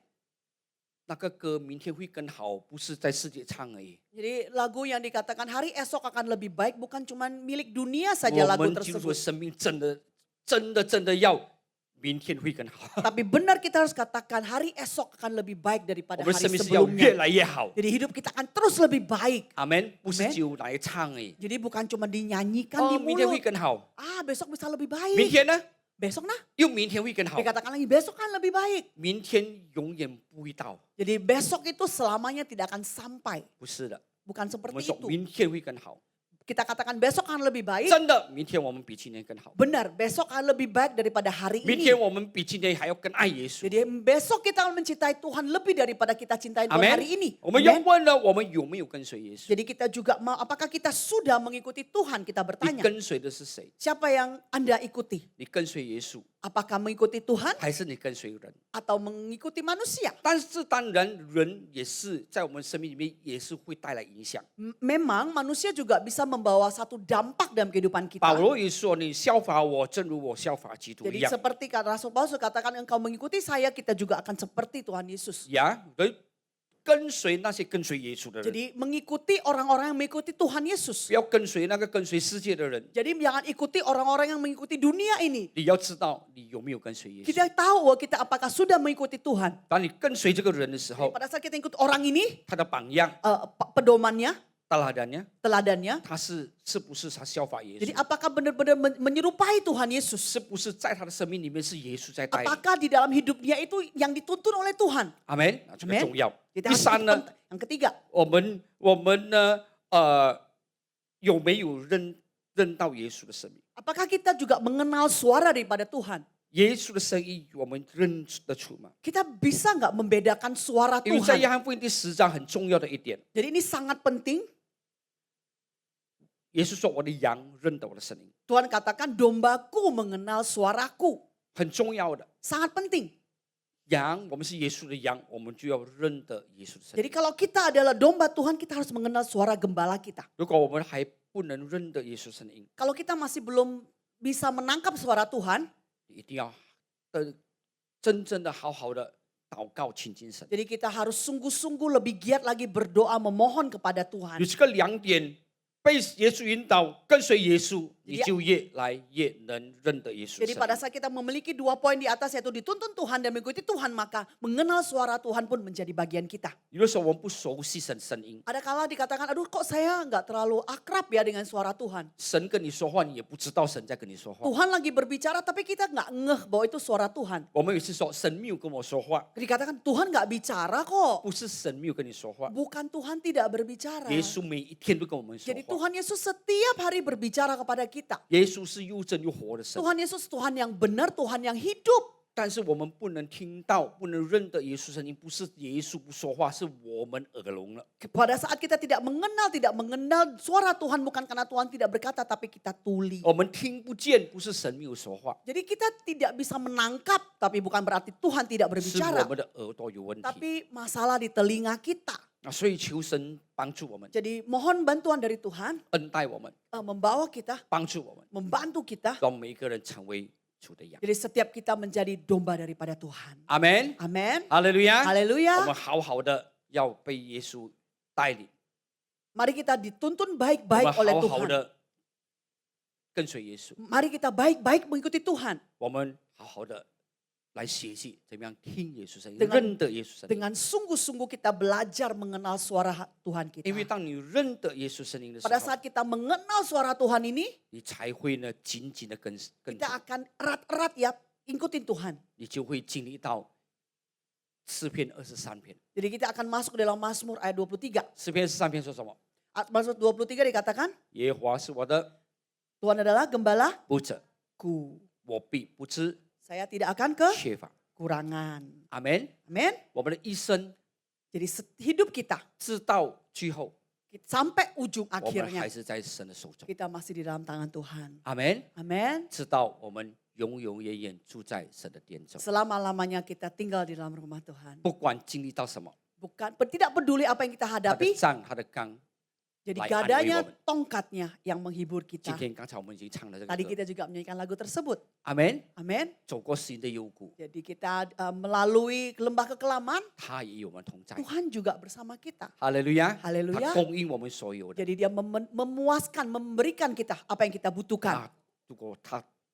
S6: 那个歌明天会更好，不是在世界唱而已。
S7: Jadi lagu yang dikatakan hari esok akan lebih baik bukan cuma milik dunia saja
S6: 我
S7: lagu
S6: 们基督徒的
S7: tersebut.
S6: 生命真的要明天会更好。
S7: Tapi benar kita harus katakan hari esok akan lebih baik
S6: 我
S7: daripada
S6: 们的
S7: hari
S6: 生命是要越
S7: sebelumnya.
S6: 来越好。
S7: Jadi hidup kita akan terus lebih baik.
S6: 阿门，不是
S7: Amen
S6: 只有来唱而已。
S7: Jadi bukan cuma dinyanyikan
S6: 哦，
S7: di
S6: 明天会
S7: mulut.
S6: 更好，
S7: Besok bisa lebih
S6: 明
S7: baik.
S6: 天呢？
S7: Besok nah,
S6: 又明天会更好，
S7: dikatakan lagi besok kan lebih baik.
S6: 明天永远不会到，
S7: Jadi besok itu selamanya tidak akan sampai.
S6: 不是的。
S7: Bukan
S6: 我们
S7: seperti
S6: 说
S7: itu.
S6: 明天会更好，
S7: Kita katakan besok akan lebih baik.
S6: 真的，明天我们比今天更好，
S7: Benar, besok akan lebih baik daripada hari
S6: 明
S7: ini.
S6: 天我们比今天还要更爱耶稣。
S7: Jadi besok kita akan mencintai Tuhan lebih daripada kita cintai
S6: 阿
S7: Tuhan
S6: 门
S7: hari ini.。
S6: 我们要
S7: Amen.
S6: 问了，我们有没有跟随耶稣？
S7: Jadi kita juga mau, apakah kita sudah mengikuti Tuhan? Kita
S6: 你
S7: bertanya,
S6: 跟随的是谁？
S7: siapa yang Anda ikuti?
S6: 你跟随耶稣，
S7: Apakah mengikuti Tuhan
S6: 还是你跟随人？
S7: atau mengikuti manusia?
S6: 但是当然，人也是在我们生命里面也是会带来影响。
S7: Memang manusia juga bisa membawa satu dampak dalam kehidupan
S6: 保
S7: kita.
S6: 罗也说：“你效法我，正如我效法基督一
S7: Jadi
S6: 样。
S7: seperti kata Rasul Paulus katakan, engkau mengikuti saya, kita juga akan seperti Tuhan Yesus. ”
S6: 呀，跟随那些跟随耶稣的人，
S7: Jadi mengikuti orang-orang yang mengikuti Tuhan Yesus.
S6: 不要跟随那个跟随世界的人。
S7: Jadi jangan ikuti orang-orang yang mengikuti dunia ini.
S6: 你要知道你有没有跟随耶稣。
S7: Kita tahu bahwa kita apakah sudah mengikuti Tuhan.
S6: 当你跟随这个人的时
S7: Jadi
S6: 候，
S7: pada saat kita ikut orang ini,
S6: 他的榜样、
S7: pedomannya,
S6: teladannya，
S7: teladannya.
S6: 他是不是他效法耶
S7: Jadi
S6: 稣？
S7: apakah benar-benar menyerupai Tuhan Yesus?
S6: 是不是在他的生命里面是耶稣在带领？
S7: Apakah di dalam hidup dia itu yang dituntun oleh Tuhan?
S6: 阿门，这个
S7: Amen
S6: 重要。
S7: Kita
S6: 第
S7: harus
S6: 三
S7: ikut
S6: 呢，
S7: penting. Yang ketiga,
S6: 我们呢，有没有认到耶稣的生命？
S7: apakah kita juga mengenal suara daripada Tuhan?
S6: 耶稣的声音，我们认得出吗？
S7: Kita bisa nggak membedakan suara
S6: 因为在
S7: Tuhan?
S6: 约翰福音第10章很重要的一点，
S7: Jadi ini sangat penting.
S6: 耶稣说：“我的羊认得我的声音。
S7: Tuhan katakan dombaku mengenal suaraku. ”
S6: 很重要的。
S7: Sangat penting.
S6: 羊，我们是耶稣的羊，我们就要认得耶稣的声
S7: Jadi
S6: 音。
S7: kalau kita adalah domba Tuhan, kita harus mengenal suara gembala kita.
S6: 如果我们还不能认得耶稣声音，
S7: Kalau kita masih belum bisa menangkap suara Tuhan,
S6: 一定要真正的好好的祷告亲近神。
S7: jadi kita harus sungguh-sungguh lebih giat lagi berdoa memohon kepada Tuhan.
S6: 有这个2点，被耶稣引导，跟随耶稣，你
S7: Jadi-
S6: 就越来越能认得耶稣的
S7: Jadi
S6: 声
S7: pada
S6: 音。
S7: saat kita memiliki 2 poin di atas yaitu dituntun Tuhan dan mengikuti Tuhan, maka mengenal suara Tuhan pun menjadi bagian kita.
S6: 有的时候我们不熟悉神声音，
S7: Ada kala dikatakan, aduh kok saya nggak terlalu akrab ya dengan suara Tuhan.
S6: 神跟你说话，你也不知道神在跟你说话。
S7: Tuhan lagi berbicara tapi kita nggak ngeh bahwa itu suara Tuhan.
S6: 我们有一次说神没有跟我说话，
S7: Dikatakan Tuhan nggak bicara kok.
S6: 不是神没有跟你说话，
S7: Bukan Tuhan tidak berbicara.
S6: 耶稣每一天都跟我们说
S7: Jadi
S6: 话。
S7: Tuhan Yesus setiap hari berbicara kepada kita.
S6: 耶稣是又真又活的神，
S7: Tuhan Yesus Tuhan yang benar, Tuhan yang hidup.
S6: 但是我们不能听到，不能认得耶稣声音，不是耶稣不说话，是我们耳聋了。
S7: Pada saat kita tidak mengenal suara Tuhan bukan karena Tuhan tidak berkata tapi kita tuli.
S6: 我们听不见，不是神没有说话，
S7: Jadi kita tidak bisa menangkap tapi bukan berarti Tuhan tidak
S6: 是
S7: berbicara.
S6: 我们的耳朵有问题。
S7: Tapi masalah di telinga kita.
S6: 所以求神帮助我们，
S7: Jadi mohon bantuan dari Tuhan
S6: 恩待我们，
S7: membawa kita,
S6: 帮助我们，
S7: membantu kita.
S6: 让每一个人成为主的羊。
S7: Jadi setiap kita menjadi domba daripada Tuhan.
S6: 阿门，
S7: Amin.
S6: 哈利路亚，我
S7: Haleluya.
S6: 们好好的要被耶稣带领，
S7: Mari kita dituntun
S6: 我
S7: baik-baik
S6: 们
S7: oleh
S6: 好好
S7: Tuhan.
S6: 的跟随耶稣，
S7: Mari kita baik-baik mengikuti Tuhan.
S6: 我们好好的来学习怎么样听耶稣声音，
S7: Dengan-
S6: 认得耶稣声音。
S7: Dengan sungguh-sungguh kita belajar mengenal suara Tuhan
S6: 因为
S7: kita.
S6: 当你认得耶稣声音的时
S7: Pada
S6: 候，
S7: saat kita mengenal suara Tuhan ini,
S6: 你才会呢紧紧的跟
S7: kita
S6: 着，
S7: akan erat-erat ya ikutin Tuhan.
S6: 你就会经历到诗篇23篇。
S7: Jadi kita akan masuk dalam Mazmur ayat 23.
S6: 诗篇23篇说什么？
S7: Mazmur 23 dikatakan,
S6: 耶和华是我的
S7: Tuhan adalah gembalaku.
S6: 牧者，我必不知
S7: Saya tidak akan
S6: 缺乏。
S7: kekurangan.
S6: 阿门。
S7: Amin.
S6: 我们的一生
S7: Jadi hidup kita,
S6: 直到最后，
S7: Sampai ujung
S6: 我们
S7: akhirnya
S6: 还是在神的手中。
S7: kita masih di dalam tangan Tuhan.
S6: 阿门。
S7: Amin.
S6: 直到我们永永远远住在神的殿中，
S7: Selama-lamanya kita tinggal di dalam rumah Tuhan.
S6: 不管经历到什么，
S7: Tidak peduli apa yang kita
S6: 他的
S7: hadapi.
S6: 杖、他的纲。
S7: Jadi
S6: Like
S7: gadanya,
S6: unbelievable.
S7: tongkatnya yang menghibur
S6: 今
S7: kita.
S6: 天刚才我们已经唱了这个
S7: Tadi
S6: 歌，
S7: kita juga menyanyikan lagu tersebut.
S6: 阿门。
S7: Amin.
S6: 走过死荫的幽谷，
S7: Jadi kita melalui lembah kekelaman,
S6: 他也与我们同在。
S7: Tuhan juga bersama kita.
S6: 哈利路亚，
S7: Haleluya
S6: 他供应我们所有的。
S7: Jadi dia memuaskan, memberikan kita apa yang kita butuhkan.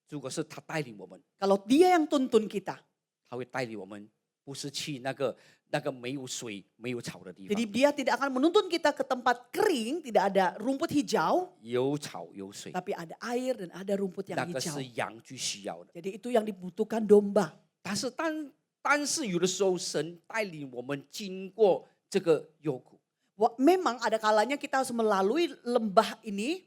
S6: 如果是他带领我们，
S7: Kalau dia yang tuntun kita,
S6: 他会带领我们，不是去那个没有水、没有草的地
S7: jadi
S6: 方，
S7: dia tidak akan menuntun kita ke tempat kering, tidak ada rumput hijau,
S6: 有草有水，
S7: tapi ada air dan ada rumput
S6: 那
S7: yang
S6: 个
S7: hijau.
S6: 是羊最需要的。
S7: Jadi itu yang dibutuhkan domba.
S6: 但是有的时候，神带领我们经过这个幽谷，
S7: Memang ada kalanya kita harus melalui lembah ini,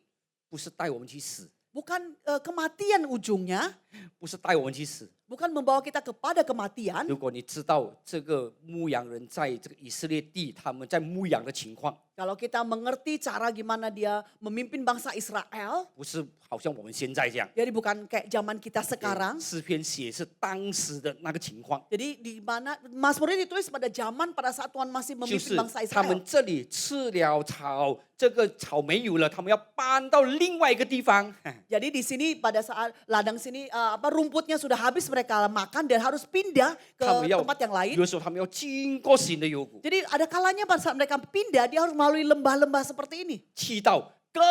S6: 不是带我们去死，
S7: bukan kematian ujungnya,
S6: 不是带我们去死。
S7: bukan membawa kita kepada kematian.
S6: 如果你知道这个牧羊人在这个以色列地他们在牧羊的情况，
S7: Kalau kita mengerti cara gimana dia memimpin bangsa Israel,
S6: 不是好像我们现在这样。
S7: jadi bukan kayak zaman kita sekarang.
S6: 诗篇写是当时的那个情况，
S7: Jadi di mana Mazmur ini ditulis pada zaman pada saat Tuhan masih
S6: 就
S7: memimpin
S6: 是
S7: bangsa
S6: 他们
S7: Israel.
S6: 这里吃了草，这个草没有了，他们要搬到另外一个地方。
S7: Jadi di sini pada saat ladang sini rumputnya sudah habis mereka makan dan harus pindah ke
S6: 他们要
S7: tempat yang lain.
S6: 有的时候他们要经过新的幽谷，
S7: Jadi ada kalanya pada saat mereka pindah dia harus melalui lembah-lembah seperti ini.
S6: 去到更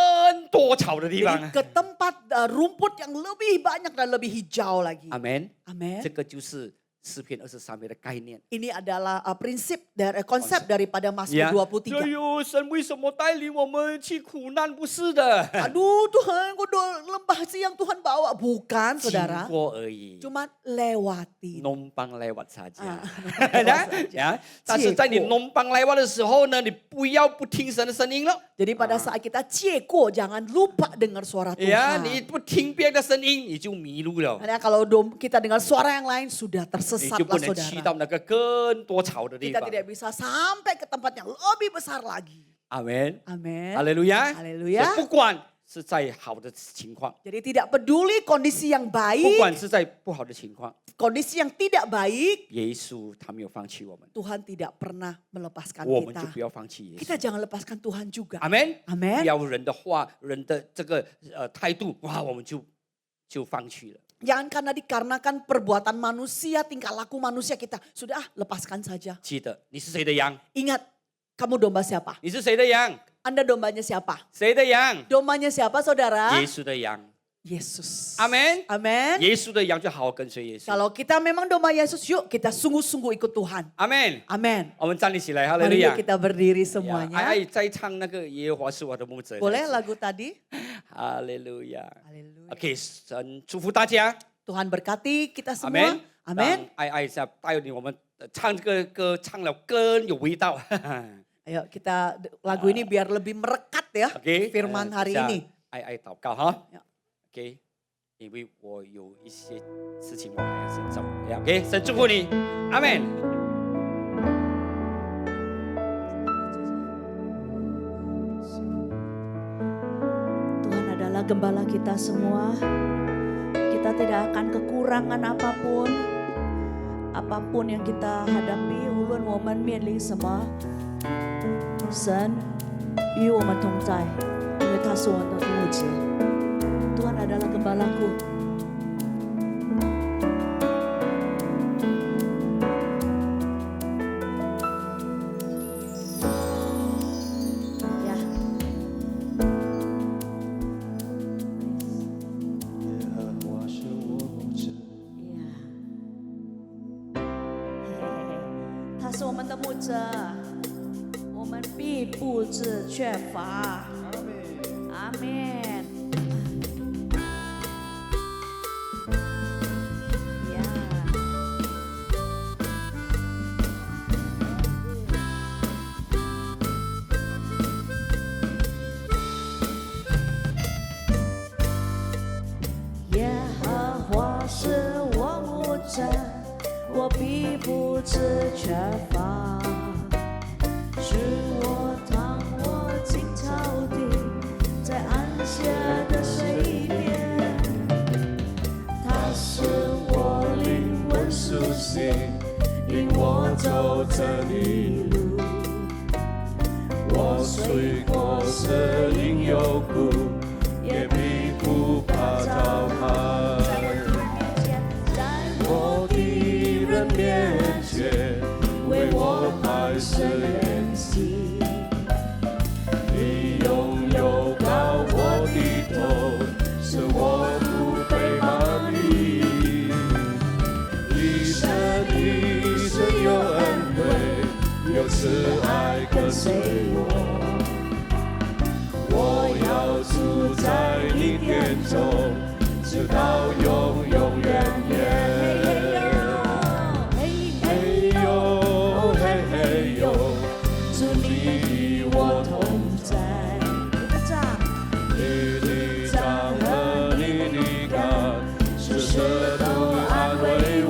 S6: 多草的地
S7: Jadi
S6: 方。
S7: ke tempat rumput yang lebih banyak dan lebih hijau lagi.
S6: 阿门。
S7: Amin.
S6: 这个就是诗篇23篇的概念。
S7: Ini adalah prinsip dari konsep daripada Mazmur 23.
S6: 哎呦，神为什么带领我们去苦难？不是的，
S7: Aduh Tuhan, kok lembah sih yang Tuhan bawa? Bukan
S6: 经
S7: saudara,
S6: 过而已。
S7: cuma lewati.
S6: Numpang lewat saja.
S7: 啊
S6: ya, 但是在你numpang lewat的时候呢，你不要不听神的声音了。
S7: Jadi pada saat kita ceko, jangan lupa dengar suara
S6: ya，
S7: Tuhan.
S6: 你不听别的声音，你就迷路了，
S7: Karena kalau kita dengar suara yang lain, sudah
S6: 你就不
S7: tersesatlah
S6: 能去
S7: saudara.
S6: 到那个更多草的地
S7: Kita
S6: 方。
S7: tidak bisa sampai ke tempat yang lebih besar lagi.
S6: 阿门，
S7: Amin.
S6: 哈利路亚，
S7: Haleluya.
S6: 所以不管是在好的情况，
S7: Jadi tidak peduli kondisi yang
S6: 不
S7: baik,
S6: 管是在不好的情况，
S7: kondisi yang tidak baik,
S6: 耶稣他没有放弃我们，
S7: Tuhan tidak pernah melepaskan
S6: 我们就
S7: kita.
S6: 不要放弃耶稣。
S7: Kita jangan lepaskan Tuhan juga.
S6: 阿门，
S7: Amen.
S6: 不要人的话、人的这个态度，哇，我们就放弃了。
S7: Jangan karena dikarenakan perbuatan manusia, tingkah laku manusia kita. Sudah lepaskan saja.
S6: 记得你是谁的羊？
S7: Ingat, kamu domba siapa?
S6: 你是谁的羊？
S7: Anda dombanya siapa?
S6: 谁的羊？
S7: Domanya siapa saudara?
S6: 耶稣的羊。
S7: Yesus.
S6: 阿门。
S7: Amin.
S6: 耶稣的羊就好好跟随耶稣。
S7: Kalau kita memang domba Yesus, yuk kita sungguh-sungguh ikut Tuhan.
S6: 阿门。
S7: Amin.
S6: 我们站立起来，哈利路
S7: Mari
S6: 亚
S7: yuk。kita berdiri
S6: 哎
S7: semuanya.
S6: 哎，再唱那个耶和华是我的牧者。
S7: Boleh lagu tadi?
S6: 哈利路亚。
S7: Haleluya.
S6: OK，神祝福大家。
S7: Tuhan berkati kita
S6: 阿门
S7: semua.。Amin.
S6: 让爱爱一下带领我们唱这个歌，唱了更有味道。
S7: Ayo kita lagu ini biar lebih merekat ya
S6: OK，
S7: firman hari
S6: 等下
S7: ini.
S6: 爱爱祷告哈
S7: Ya.
S6: OK，因为我有一些事情我还要先做。OK，神祝福你，阿门。
S2: Tuhan adalah gembala kita semua. Kita tidak akan kekurangan apapun. Apapun yang kita hadapi, 无论我们面临什么，神与我们同在，因为他是我的牧者。Tuhan adalah gembalaku. Ya. 他是我们的牧者，我们必不致缺乏。阿门。呀，耶和华是我牧者，我必不致缺乏，是我躺卧荆棘
S8: 心，引我走这一路。我虽过死荫幽谷，也必不怕遭害。我敌人面前，为我摆设筵席。你拥有高我的头，使我不被麻痹。一生一生有恩惠，有慈爱跟随我。我要住在你殿中，直到永永远远。嘿呦嘿嘿呦，主你与我同在。你的杖和你的竿，时时都安慰我。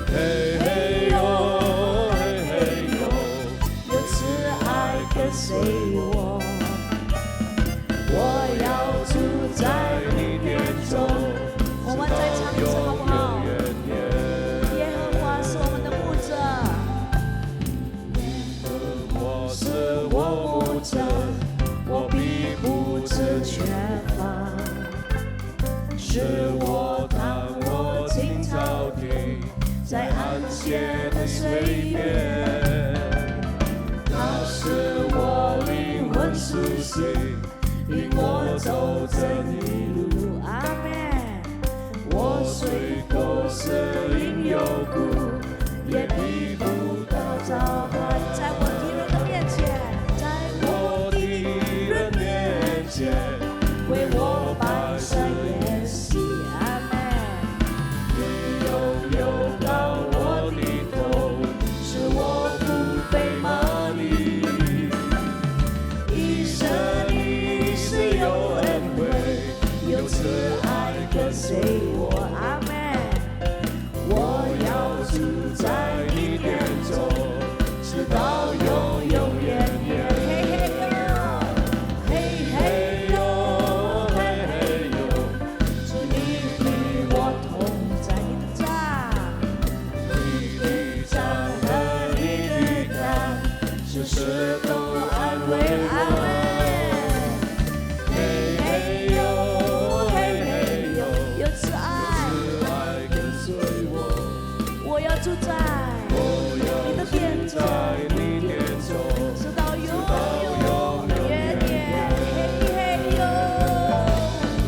S8: 嘿嘿呦嘿嘿呦，有慈爱跟随我。我要住在你殿中，
S2: 我们再唱一次好不好？耶和华是我们的牧者，
S8: 我是我牧者，我必不致缺乏。是我当我青草地，在安歇的水边。他使我灵魂苏醒，引我走这一路。
S2: 阿门。
S8: 我虽过死荫幽谷，也必不遭害。
S2: 在我敌人的面前，在
S8: 我敌人面前，为我摆设筵席。
S2: 阿门。
S8: 你拥有高我的头，使我不被麻痹。一生一世有恩惠，有慈爱跟随我。
S2: 阿门。
S8: 我要住在你殿中，直到永永远远。
S2: 嘿嘿呦，
S8: 嘿嘿呦，嘿嘿呦，主你与我同在。
S2: 你的杖，
S8: 你的杖和你的竿，时时都安慰我。嘿嘿呦，嘿嘿呦，
S2: 有慈爱，
S8: 慈爱跟随我。
S2: 我要住在你的殿中，
S8: 在你殿中，
S2: 直到永永远远。嘿嘿呦，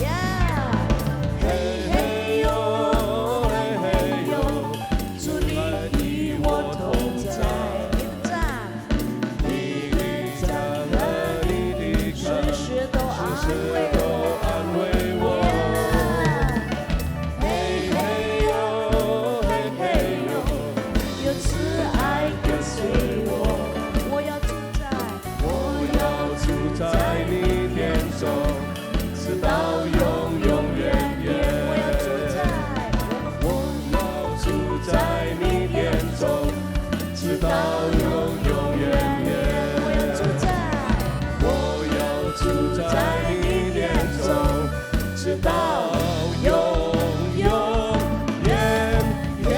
S2: 呀，嘿嘿呦，
S8: 嘿嘿呦，
S2: 主你与我同在。你的杖，
S8: 你的杖和你的
S2: 时
S8: 竿，
S2: 时都安慰
S8: 都
S2: 我。
S8: 安慰我。嘿嘿呦，嘿嘿呦，
S2: 有慈爱跟随我，我要住在，
S8: 我要住在你殿中，直到永永远远。
S2: 我要住在，
S8: 我要住在你殿中，直到永永远远。
S2: 我要住在，
S8: 我要住在你殿中，直到永永远远。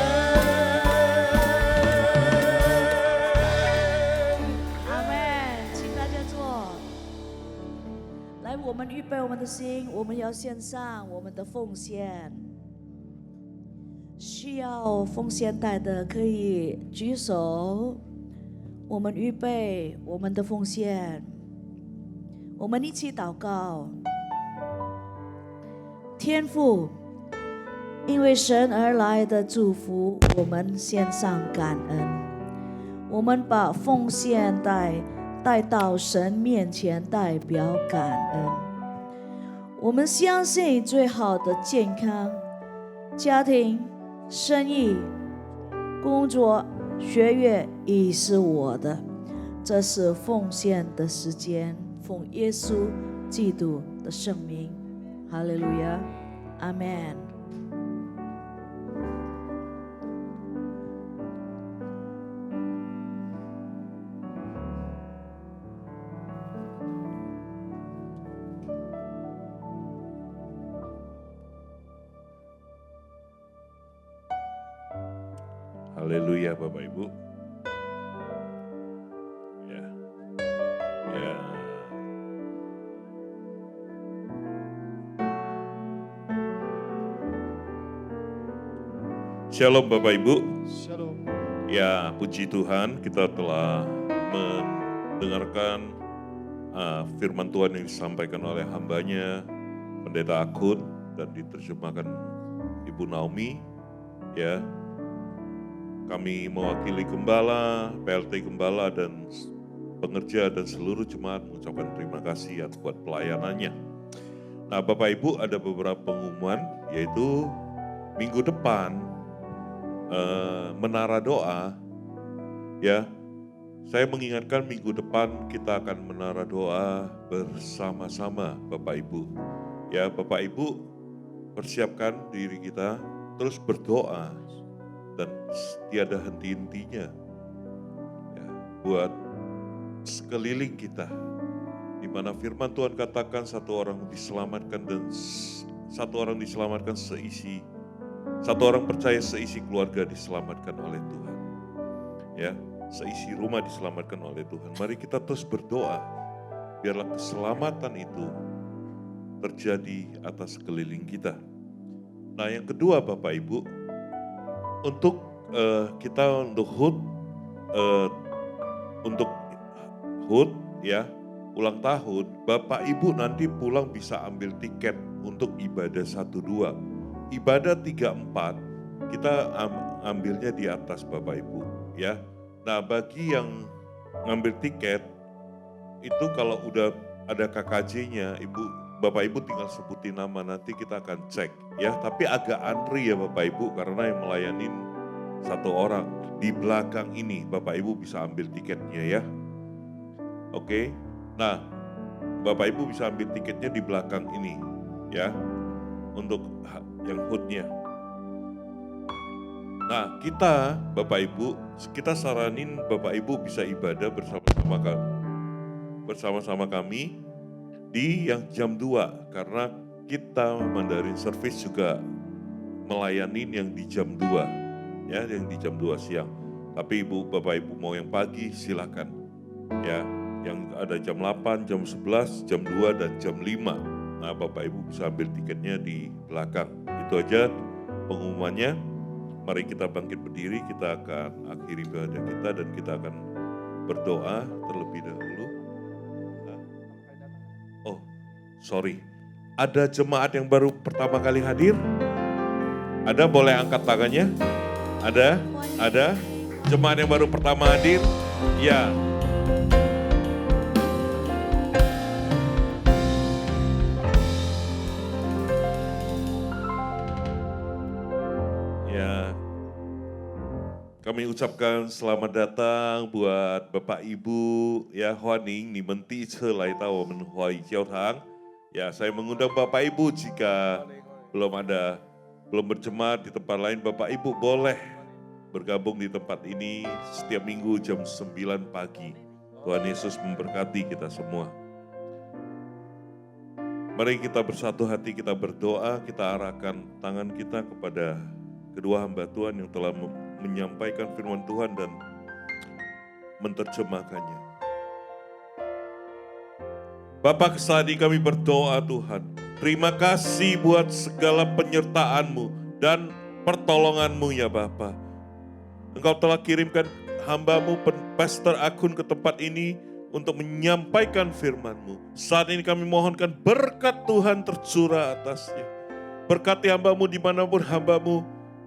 S2: 阿门。请大家坐。来，我们预备我们的心，我们要献上我们的奉献。需要奉献袋的可以举手。我们预备我们的奉献，我们一起祷告。天父，因为神而来的祝福，我们献上感恩。我们把奉献带到神面前，代表感恩。我们相信最好的健康、家庭、生意、工作、学业已是我的。这是奉献的时间，奉耶稣基督的圣名，哈利路亚，阿门。
S9: Haleluya Bapak Ibu. Ya. Ya. Shalom Bapak Ibu.
S8: Shalom.
S9: Ya, puji Tuhan kita telah mendengarkan firman Tuhan yang disampaikan oleh hambanya, Pendeta Akun, dan diterjemahkan Ibu Naomi. Ya, kami mewakili Gembala, PLT Gembala, dan pengerja dan seluruh jemaat mengucapkan terima kasih atas buat pelayanannya. Nah Bapak Ibu, ada beberapa pengumuman, yaitu minggu depan Menara Doa, ya, saya mengingatkan minggu depan kita akan menara doa bersama-sama Bapak Ibu. Ya, Bapak Ibu persiapkan diri kita terus berdoa dan tiada henti-hentinya. Ya, buat sekeliling kita, di mana firman Tuhan katakan satu orang diselamatkan seisi. Satu orang percaya seisi keluarga diselamatkan oleh Tuhan. Ya, seisi rumah diselamatkan oleh Tuhan. Mari kita terus berdoa, biarlah keselamatan itu terjadi atas sekeliling kita. Nah yang kedua Bapak Ibu, untuk kita untuk HUT ya, ulang tahun, Bapak Ibu nanti pulang bisa ambil tiket untuk ibadah 1-2. Ibadah 3-4 kita ambilnya di atas Bapak Ibu ya. Nah bagi yang ngambil tiket itu kalau udah ada KKJ-nya, Bapak Ibu tinggal sebutin nama, nanti kita akan cek ya. Tapi agak antri ya Bapak Ibu karena yang melayanin satu orang. Di belakang ini Bapak Ibu bisa ambil tiketnya ya. Oke. Nah Bapak Ibu bisa ambil tiketnya di belakang ini ya, untuk yang HUT-nya. Nah kita Bapak Ibu, kita saranin Bapak Ibu bisa ibadah bersama-sama kami di yang jam 2, karena kita Mandarin Service juga melayani yang di jam 2 ya, yang di jam 2 siang. Tapi Bapak Ibu mau yang pagi silakan ya, yang ada jam 8, jam 11, jam 2 dan jam 5. Nah Bapak Ibu bisa ambil tiketnya di belakang. Itu aja pengumumannya. Mari kita bangkit berdiri, kita akan akhiri ibadah kita dan kita akan berdoa terlebih dahulu. Oh, sorry. Ada jemaat yang baru pertama kali hadir? Ada, boleh angkat tangannya? Ada? Ada? Jemaat yang baru pertama hadir? Ya. Kami ucapkan selamat datang buat Bapak Ibu ya, Hoaning ni menti celai tahu menuai jauh tang. Ya, saya mengundang Bapak Ibu jika belum berjemaat di tempat lain, Bapak Ibu boleh bergabung di tempat ini setiap minggu jam 9 pagi. Tuhan Yesus memberkati kita semua. Mari kita bersatu hati, kita berdoa, kita arahkan tangan kita kepada kedua hamba Tuhan yang telah menyampaikan firman Tuhan dan menerjemahkannya. Bapa Kesadi, kami berdoa Tuhan, terima kasih buat segala penyertaan-Mu dan pertolongan-Mu ya Bapa. Engkau telah kirimkan hamba-Mu Pastor Akun ke tempat ini untuk menyampaikan firman-Mu. Saat ini kami mohonkan berkat Tuhan tercurah atasnya. Berkati hamba-Mu dimanapun hamba-Mu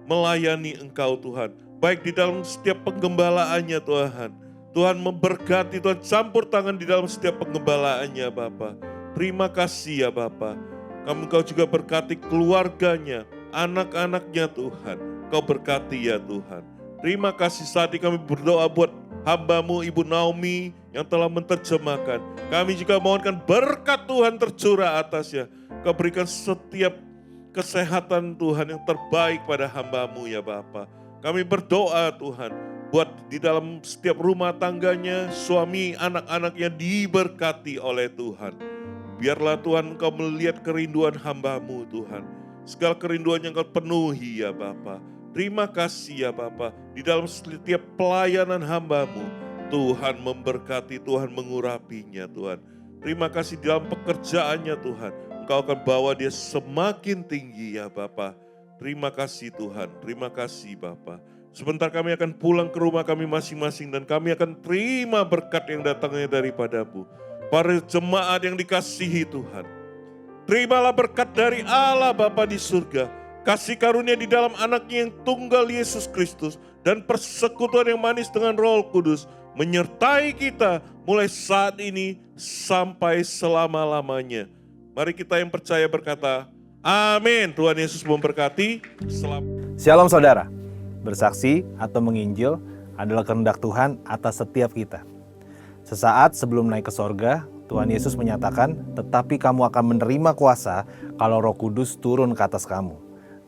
S9: melayani Engkau Tuhan. Baik di dalam setiap penggembalaannya Tuhan. Tuhan memberkati, Tuhan campur tangan di dalam setiap penggembalaannya Bapa. Terima kasih ya Bapa. Engkau juga berkati keluarganya, anak-anaknya Tuhan. Kau berkati ya Tuhan. Terima kasih saat ini kami berdoa buat hamba-Mu Ibu Naomi yang telah menerjemahkan. Kami juga mohonkan berkat Tuhan tercurah atasnya. Kau berikan setiap kesehatan Tuhan yang terbaik pada hamba-Mu ya Bapa. Kami berdoa Tuhan, buat di dalam setiap rumah tangganya, suami, anak-anaknya diberkati oleh Tuhan. Biarlah Tuhan Engkau melihat kerinduan hamba-Mu Tuhan. Segala kerinduan yang Engkau penuhi ya Bapa. Terima kasih ya Bapa, di dalam setiap pelayanan hamba-Mu, Tuhan memberkati, Tuhan mengurapinya Tuhan. Terima kasih di dalam pekerjaannya Tuhan, Engkau akan bawa dia semakin tinggi ya Bapa. Terima kasih Tuhan, terima kasih Bapa. Sebentar kami akan pulang ke rumah kami masing-masing dan kami akan terima berkat yang datangnya daripada-Mu. Para jemaat yang dikasihi Tuhan, terimalah berkat dari Allah Bapa di surga, kasih karunia di dalam anaknya yang tunggal Yesus Kristus, dan persekutuan yang manis dengan Roh Kudus menyertai kita mulai saat ini sampai selama-lamanya. Mari kita yang percaya berkata, amin. Tuhan Yesus memberkati.
S10: Shalom saudara, bersaksi atau menginjil adalah kehendak Tuhan atas setiap kita. Sesaat sebelum naik ke sorga, Tuhan Yesus menyatakan, tetapi kamu akan menerima kuasa kalau Roh Kudus turun ke atas kamu.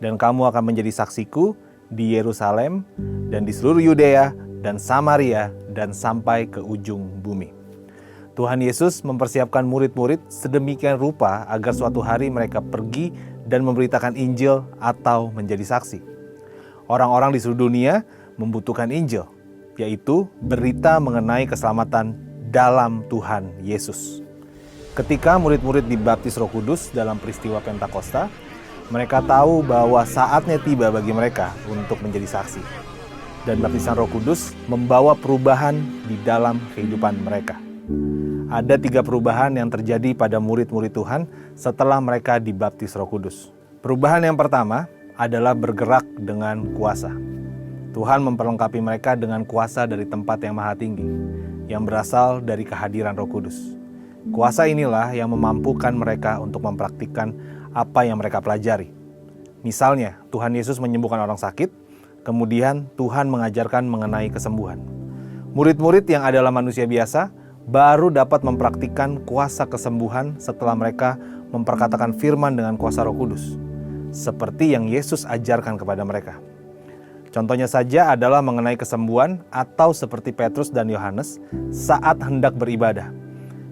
S10: Dan kamu akan menjadi saksiku di Yerusalem dan di seluruh Yudea dan Samaria dan sampai ke ujung bumi. Tuhan Yesus mempersiapkan murid-murid sedemikian rupa agar suatu hari mereka pergi dan memberitakan Injil atau menjadi saksi. Orang-orang di seluruh dunia membutuhkan Injil, yaitu berita mengenai keselamatan dalam Tuhan Yesus. Ketika murid-murid dibaptis Roh Kudus dalam peristiwa Pentakosta, mereka tahu bahwa saatnya tiba bagi mereka untuk menjadi saksi. Dan baptisan Roh Kudus membawa perubahan di dalam kehidupan mereka. Ada 3 perubahan yang terjadi pada murid-murid Tuhan setelah mereka dibaptis Roh Kudus. Perubahan yang pertama adalah bergerak dengan kuasa. Tuhan memperlengkapi mereka dengan kuasa dari tempat yang maha tinggi, yang berasal dari kehadiran Roh Kudus. Kuasa inilah yang memampukan mereka untuk mempraktikkan apa yang mereka pelajari. Misalnya, Tuhan Yesus menyembuhkan orang sakit, kemudian Tuhan mengajarkan mengenai kesembuhan. Murid-murid yang adalah manusia biasa baru dapat mempraktikkan kuasa kesembuhan setelah mereka memperkatakan firman dengan kuasa Roh Kudus, seperti yang Yesus ajarkan kepada mereka. Contohnya saja adalah mengenai kesembuhan atau seperti Petrus dan Yohanes saat hendak beribadah.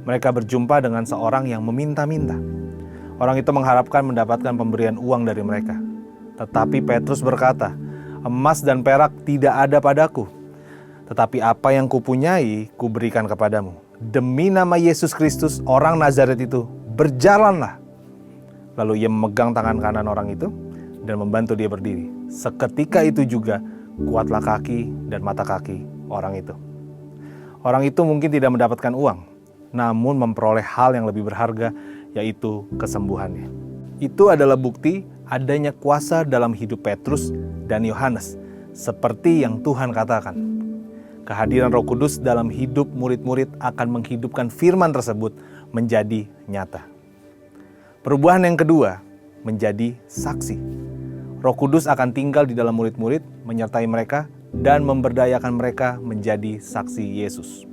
S10: Mereka berjumpa dengan seorang yang meminta-minta. Orang itu mengharapkan mendapatkan pemberian uang dari mereka. Tetapi Petrus berkata, emas dan perak tidak ada padaku. Tetapi apa yang kupunyai, kuberikan kepadamu. Demi nama Yesus Kristus, orang Nazaret itu, berjalanlah. Lalu ia memegang tangan kanan orang itu dan membantu dia berdiri. Seketika itu juga kuatlah kaki dan mata kaki orang itu. Orang itu mungkin tidak mendapatkan uang, namun memperoleh hal yang lebih berharga, yaitu kesembuhannya. Itu adalah bukti adanya kuasa dalam hidup Petrus dan Yohanes, seperti yang Tuhan katakan. Kehadiran Roh Kudus dalam hidup murid-murid akan menghidupkan firman tersebut menjadi nyata. Perubahan yang kedua, menjadi saksi. Roh Kudus akan tinggal di dalam murid-murid, menyertai mereka, dan memberdayakan mereka menjadi saksi Yesus.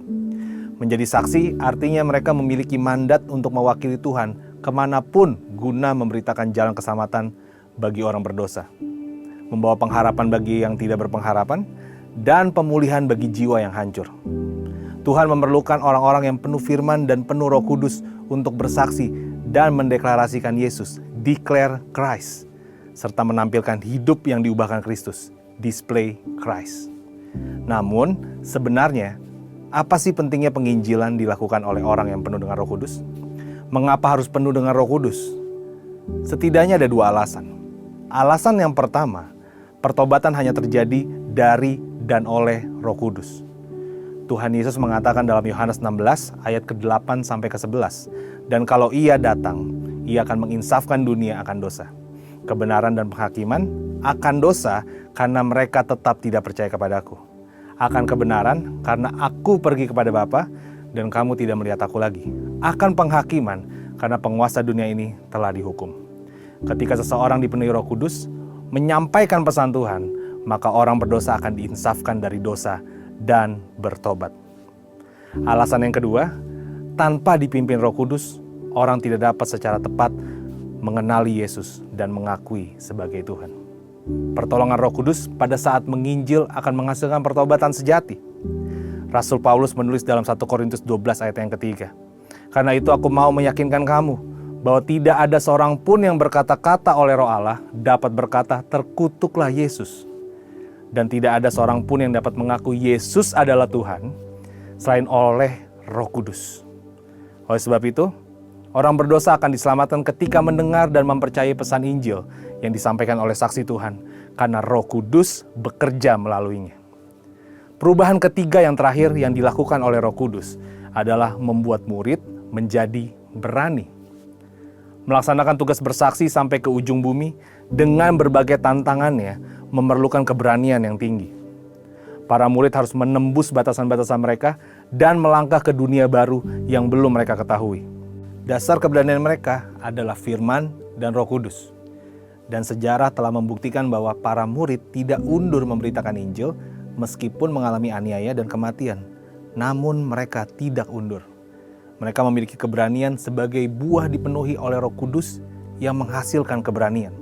S10: Menjadi saksi artinya mereka memiliki mandat untuk mewakili Tuhan kemanapun guna memberitakan jalan keselamatan bagi orang berdosa, membawa pengharapan bagi yang tidak berpengharapan, dan pemulihan bagi jiwa yang hancur. Tuhan memerlukan orang-orang yang penuh firman dan penuh Roh Kudus untuk bersaksi dan mendeklarasikan Yesus, declare Christ, serta menampilkan hidup yang diubahkan Kristus, display Christ. Namun, sebenarnya, apa sih pentingnya penginjilan dilakukan oleh orang yang penuh dengan Roh Kudus? Mengapa harus penuh dengan Roh Kudus? Setidaknya ada 2 alasan. Alasan yang pertama, pertobatan hanya terjadi dari dan oleh Roh Kudus. Tuhan Yesus mengatakan dalam Yohanes 16 ayat ke-8 sampai ke-11, dan kalau Ia datang, Ia akan menginsafkan dunia akan dosa, kebenaran dan penghakiman, akan dosa karena mereka tetap tidak percaya kepadaku, akan kebenaran karena aku pergi kepada Bapa dan kamu tidak melihat aku lagi, akan penghakiman karena penguasa dunia ini telah dihukum. Ketika seseorang dipenuhi Roh Kudus menyampaikan pesan Tuhan, maka orang berdosa akan diinsafkan dari dosa dan bertobat. Alasan yang kedua, tanpa dipimpin Roh Kudus, orang tidak dapat secara tepat mengenali Yesus dan mengakui sebagai Tuhan. Pertolongan Roh Kudus pada saat menginjil akan menghasilkan pertobatan sejati. Rasul Paulus menulis dalam 1 Korintus 12 ayat yang ketiga, karena itu aku mau meyakinkan kamu bahwa tidak ada seorang pun yang berkata-kata oleh Roh Allah dapat berkata terkutuklah Yesus. dan tidak ada seorang pun yang dapat mengaku Yesus adalah Tuhan selain oleh Roh Kudus. Oleh sebab itu, orang berdosa akan diselamatkan ketika mendengar dan mempercayai pesan Injil yang disampaikan oleh saksi Tuhan, karena Roh Kudus bekerja melaluinya. Perubahan ketiga yang terakhir yang dilakukan oleh Roh Kudus adalah membuat murid menjadi berani. Melaksanakan tugas bersaksi sampai ke ujung bumi dengan berbagai tantangannya memerlukan keberanian yang tinggi. Para murid harus menembus batasan-batasan mereka dan melangkah ke dunia baru yang belum mereka ketahui. Dasar keberanian mereka adalah firman dan Roh Kudus. Dan sejarah telah membuktikan bahwa para murid tidak undur memberitakan Injil meskipun mengalami aniaya dan kematian. Namun mereka tidak undur. Mereka memiliki keberanian sebagai buah dipenuhi oleh Roh Kudus yang menghasilkan keberanian.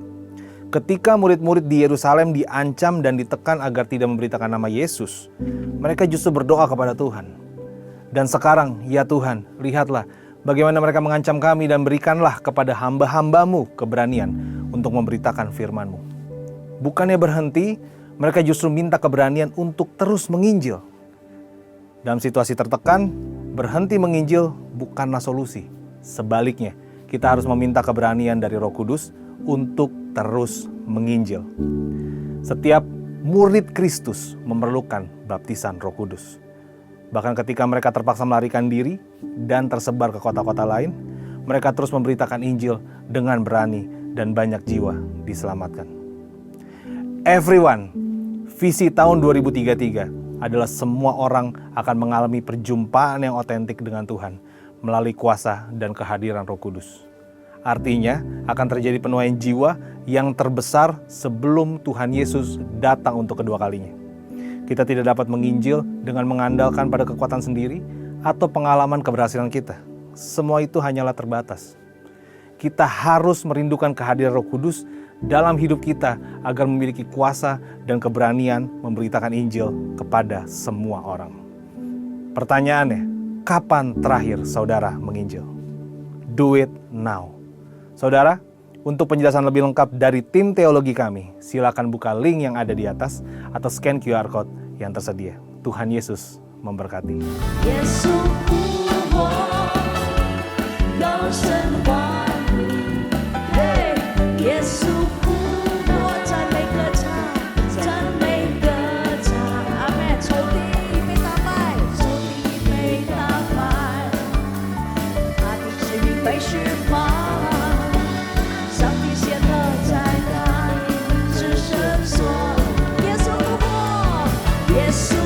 S10: Ketika murid-murid di Yerusalem diancam dan ditekan agar tidak memberitakan nama Yesus, mereka justru berdoa kepada Tuhan. Dan sekarang, ya Tuhan, lihatlah bagaimana mereka mengancam kami dan berikanlah kepada hamba-hambamu keberanian untuk memberitakan firman-Mu. Bukannya berhenti, mereka justru minta keberanian untuk terus menginjil. Dalam situasi tertekan, berhenti menginjil bukanlah solusi. Sebaliknya, kita harus meminta keberanian dari Roh Kudus untuk terus menginjil. Setiap murid Kristus memerlukan baptisan Roh Kudus. Bahkan ketika mereka terpaksa melarikan diri dan tersebar ke kota-kota lain, mereka terus memberitakan Injil dengan berani dan banyak jiwa diselamatkan. Everyone, visi tahun 2033 adalah semua orang akan mengalami perjumpaan yang otentik dengan Tuhan melalui kuasa dan kehadiran Roh Kudus. Artinya akan terjadi penuaian jiwa yang terbesar sebelum Tuhan Yesus datang untuk kedua kalinya. Kita tidak dapat menginjil dengan mengandalkan pada kekuatan sendiri atau pengalaman keberhasilan kita. Semua itu hanyalah terbatas. Kita harus merindukan kehadiran Roh Kudus dalam hidup kita agar memiliki kuasa dan keberanian memberitakan Injil kepada semua orang. Pertanyaannya, kapan terakhir saudara menginjil? Do it now. Saudara, untuk penjelasan lebih lengkap dari tim teologi kami, silakan buka link yang ada di atas atau scan QR Code yang tersedia. Tuhan Yesus memberkati.
S2: 耶稣复活，高声欢呼，嘿，耶稣复活，赞美歌唱，赞美歌唱，阿门。仇敌被打败，仇敌被打败，他的使命被释放，上帝显了在他是神所，耶稣复活，耶稣。